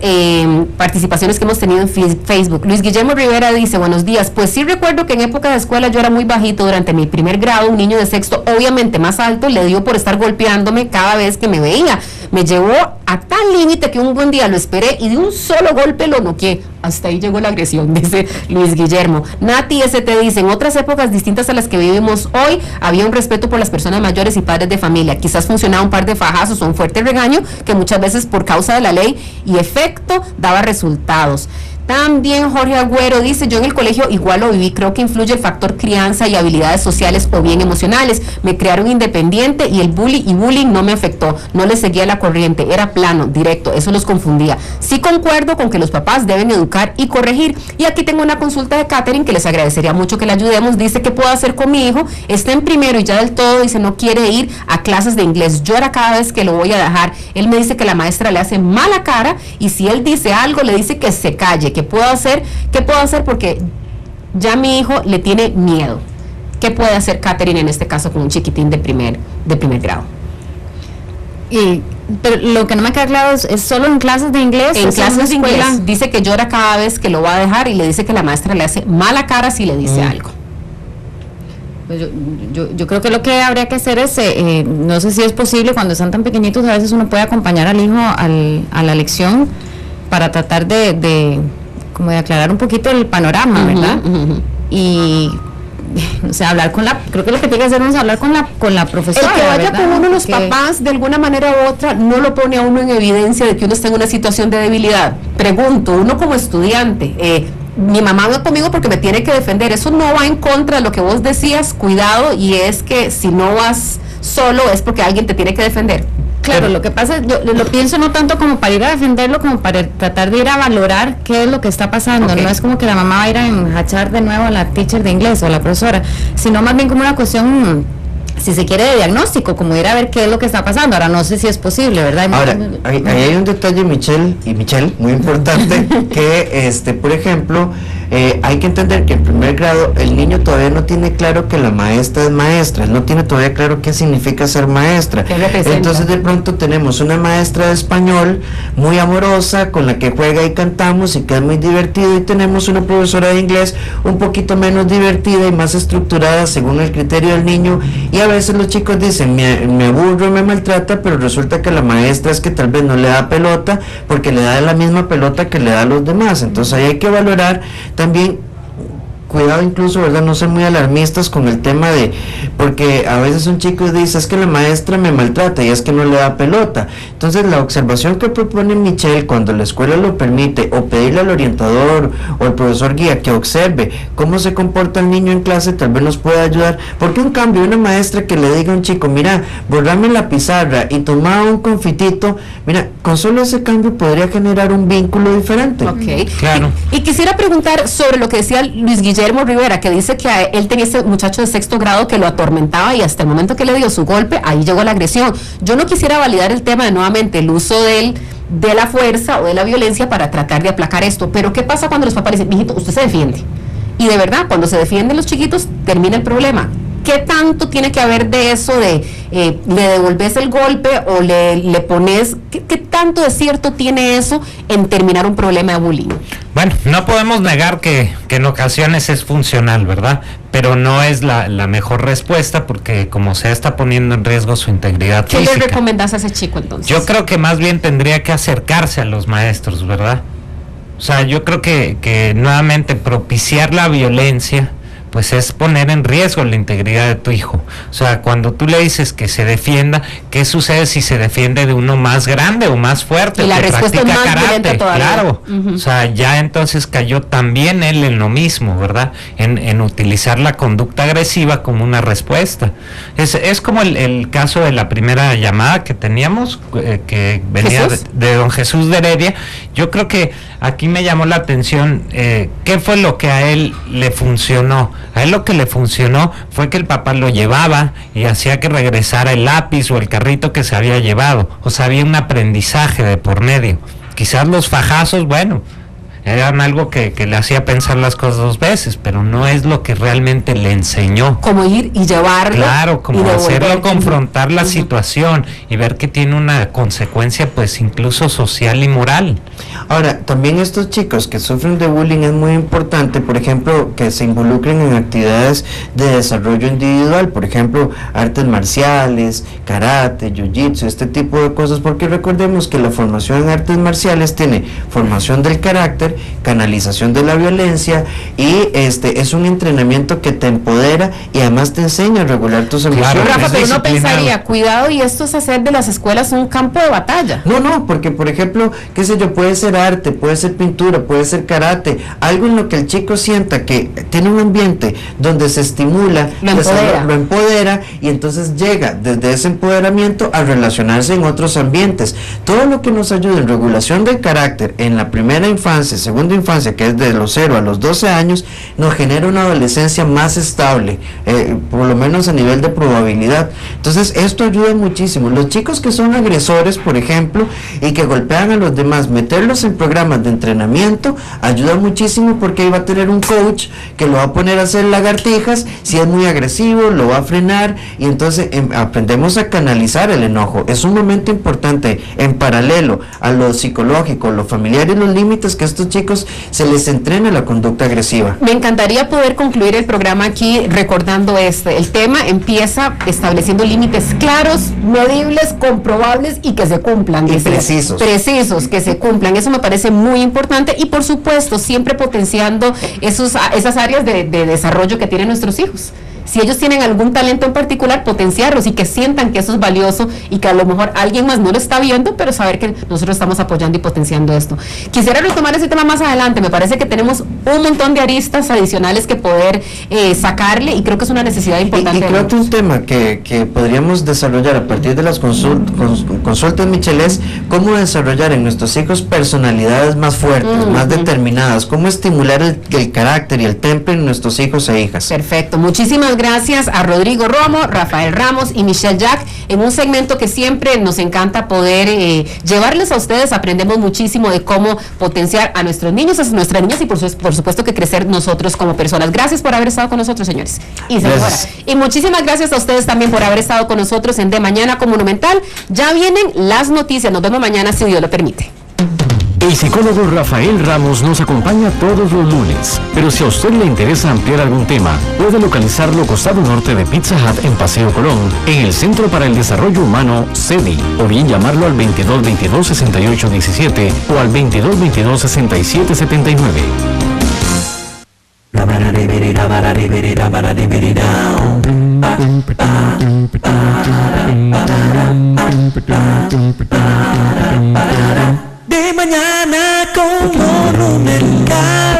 participaciones que hemos tenido en Facebook. Luis Guillermo Rivera dice: buenos días, pues sí recuerdo que en época de escuela yo era muy bajito. Durante mi primer grado, un niño de sexto, obviamente más alto, le dio por estar golpeándome cada vez que me veía. Me llevó a tal límite que un buen día lo esperé y de un solo golpe lo noqué. Hasta ahí llegó la agresión, dice Luis Guillermo. Nati ST dice: en otras épocas distintas a las que vivimos hoy, había un respeto por las personas mayores y padres de familia. Quizás funcionaba un par de fajazos o un fuerte regaño que muchas veces por causa de la ley y efecto daba resultados. También Jorge Agüero dice: yo en el colegio igual lo viví, creo que influye el factor crianza y habilidades sociales o bien emocionales. Me crearon independiente y el bullying no me afectó, no le seguía la corriente, era plano, directo, eso los confundía. Sí concuerdo con que los papás deben educar y corregir. Y aquí tengo una consulta de Catherine que les agradecería mucho que le ayudemos. Dice: ¿qué puedo hacer con mi hijo? Está en primero y ya del todo dice no quiere ir a clases de inglés, llora cada vez que lo voy a dejar. Él me dice que la maestra le hace mala cara y si él dice algo le dice que se calle. ¿Qué puedo hacer? Porque ya mi hijo le tiene miedo. ¿Qué puede hacer Catherine en este caso con un chiquitín de primer grado? Pero lo que no me queda claro es solo en clases de inglés. En clases de inglés dice que llora cada vez que lo va a dejar y le dice que la maestra le hace mala cara si le dice algo. Pues yo creo que lo que habría que hacer es, no sé si es posible, cuando están tan pequeñitos a veces uno puede acompañar al hijo a la lección para tratar de aclarar un poquito el panorama, ¿verdad? Y o sea, hablar creo que lo que tiene que hacer uno es hablar con la profesora. El que vaya con uno, los papás, de alguna manera u otra, no lo pone a uno en evidencia de que uno está en una situación de debilidad. Pregunto, uno como estudiante, mi mamá va conmigo porque me tiene que defender, eso no va en contra de lo que vos decías, cuidado, y es que si no vas solo es porque alguien te tiene que defender. Claro, lo que pasa es, yo lo pienso no tanto como para ir a defenderlo, como para tratar de ir a valorar qué es lo que está pasando. Okay. No es como que la mamá va a ir a enjachar de nuevo a la teacher de inglés o a la profesora, sino más bien como una cuestión, si se quiere, de diagnóstico, como ir a ver qué es lo que está pasando. Ahora no sé si es posible, ¿verdad? Ahora, ahí hay un detalle, Michelle, muy importante, que por ejemplo, hay que entender que en primer grado el niño todavía no tiene claro que la maestra es maestra, él no tiene todavía claro qué significa ser maestra. Entonces de pronto tenemos una maestra de español muy amorosa, con la que juega y cantamos y que es muy divertido, y tenemos una profesora de inglés un poquito menos divertida y más estructurada según el criterio del niño, y a veces los chicos dicen me aburro, me maltrata, pero resulta que la maestra es que tal vez no le da pelota porque le da la misma pelota que le da a los demás. Entonces ahí hay que valorar también, cuidado incluso, ¿verdad?, no ser muy alarmistas con el tema porque a veces un chico dice, es que la maestra me maltrata y es que no le da pelota. Entonces la observación que propone Michelle, cuando la escuela lo permite, o pedirle al orientador o al profesor guía que observe cómo se comporta el niño en clase, tal vez nos pueda ayudar, porque un cambio, una maestra que le diga a un chico, mira, borrame la pizarra y toma un confitito, mira, con solo ese cambio podría generar un vínculo diferente. Ok, claro. Y quisiera preguntar sobre lo que decía Luis Guillermo Rivera, que dice que él tenía ese muchacho de sexto grado que lo atormentaba y hasta el momento que le dio su golpe, ahí llegó la agresión. Yo no quisiera validar el tema de nuevamente el uso de la fuerza o de la violencia para tratar de aplacar esto, pero ¿qué pasa cuando los papás dicen, mijito, usted se defiende? Y de verdad, cuando se defienden los chiquitos, termina el problema. ¿Qué tanto tiene que haber de eso de le devolves el golpe o le pones, qué tanto de cierto tiene eso en terminar un problema de bullying? Bueno, no podemos negar que en ocasiones es funcional, ¿verdad? Pero no es la mejor respuesta, porque como sea, está poniendo en riesgo su integridad física. ¿Qué le recomendás a ese chico entonces? Yo creo que más bien tendría que acercarse a los maestros, ¿verdad? O sea, yo creo que nuevamente propiciar la violencia pues es poner en riesgo la integridad de tu hijo. O sea, cuando tú le dices que se defienda, ¿qué sucede si se defiende de uno más grande o más fuerte? Y la que respuesta es practica más violenta todavía. Claro, o sea, ya entonces cayó también él en lo mismo, ¿verdad? En utilizar la conducta agresiva como una respuesta. Es como el caso de la primera llamada que teníamos, que venía de don Jesús de Heredia. Yo creo que aquí me llamó la atención qué fue lo que a él le funcionó. A él lo que le funcionó fue que el papá lo llevaba y hacía que regresara el lápiz o el carrito que se había llevado. O sea, había un aprendizaje de por medio. Quizás los fajazos, bueno, eran algo que le hacía pensar las cosas dos veces, pero no es lo que realmente le enseñó. Como ir y llevarlo. Claro, como hacerlo confrontar la situación y ver que tiene una consecuencia, pues incluso social y moral. Ahora, también estos chicos que sufren de bullying es muy importante, por ejemplo, que se involucren en actividades de desarrollo individual, por ejemplo, artes marciales, karate, jiu-jitsu, este tipo de cosas, porque recordemos que la formación en artes marciales tiene formación del carácter, canalización de la violencia y es un entrenamiento que te empodera y además te enseña a regular tus emociones. Claro, Rafa, pero uno pensaría, cuidado, y esto es hacer de las escuelas un campo de batalla. No, porque por ejemplo, qué sé yo, puede ser arte, puede ser pintura, puede ser karate, algo en lo que el chico sienta que tiene un ambiente donde se estimula, lo empodera y entonces llega desde ese empoderamiento a relacionarse en otros ambientes. Todo lo que nos ayuda en regulación del carácter en la primera infancia, segunda infancia, que es de los 0 a los 12 años, nos genera una adolescencia más estable, por lo menos a nivel de probabilidad. Entonces esto ayuda muchísimo. Los chicos que son agresores, por ejemplo, y que golpean a los demás, meterlos en programas de entrenamiento ayuda muchísimo, porque ahí va a tener un coach que lo va a poner a hacer lagartijas. Si es muy agresivo, lo va a frenar y entonces aprendemos a canalizar el enojo. Es un momento importante en paralelo a lo psicológico, lo familiar y los límites, que a estos chicos se les entrena la conducta agresiva. Me encantaría poder concluir el programa aquí recordando el tema empieza estableciendo límites claros, medibles, comprobables y que se cumplan. Y precisos. Precisos, que se cumplan. Eso me parece muy importante y por supuesto siempre potenciando esas áreas de desarrollo que tienen nuestros hijos. Si ellos tienen algún talento en particular, potenciarlos y que sientan que eso es valioso y que a lo mejor alguien más no lo está viendo, pero saber que nosotros estamos apoyando y potenciando esto. Quisiera retomar ese tema más adelante. Me parece que tenemos un montón de aristas adicionales que poder sacarle y creo que es una necesidad importante. Y creo que un tema que podríamos desarrollar a partir de las consultas, Michelle, es cómo desarrollar en nuestros hijos personalidades más fuertes, más determinadas, cómo estimular el carácter y el temple en nuestros hijos e hijas. Perfecto, muchísimas gracias a Rodrigo Romo, Rafael Ramos y Michelle Jack en un segmento que siempre nos encanta poder llevarles a ustedes. Aprendemos muchísimo de cómo potenciar a nuestros niños, a nuestras niñas y por supuesto que crecer nosotros como personas. Gracias por haber estado con nosotros, señores y señoras. Y muchísimas gracias a ustedes también por haber estado con nosotros en De Mañana con Monumental. Ya vienen las noticias, nos vemos mañana si Dios lo permite. El psicólogo Rafael Ramos nos acompaña todos los lunes, pero si a usted le interesa ampliar algún tema, puede localizarlo costado norte de Pizza Hut en Paseo Colón, en el Centro para el Desarrollo Humano, CEDI, o bien llamarlo al 2222-6817 o al 2222-6779. De mañana con Monumental.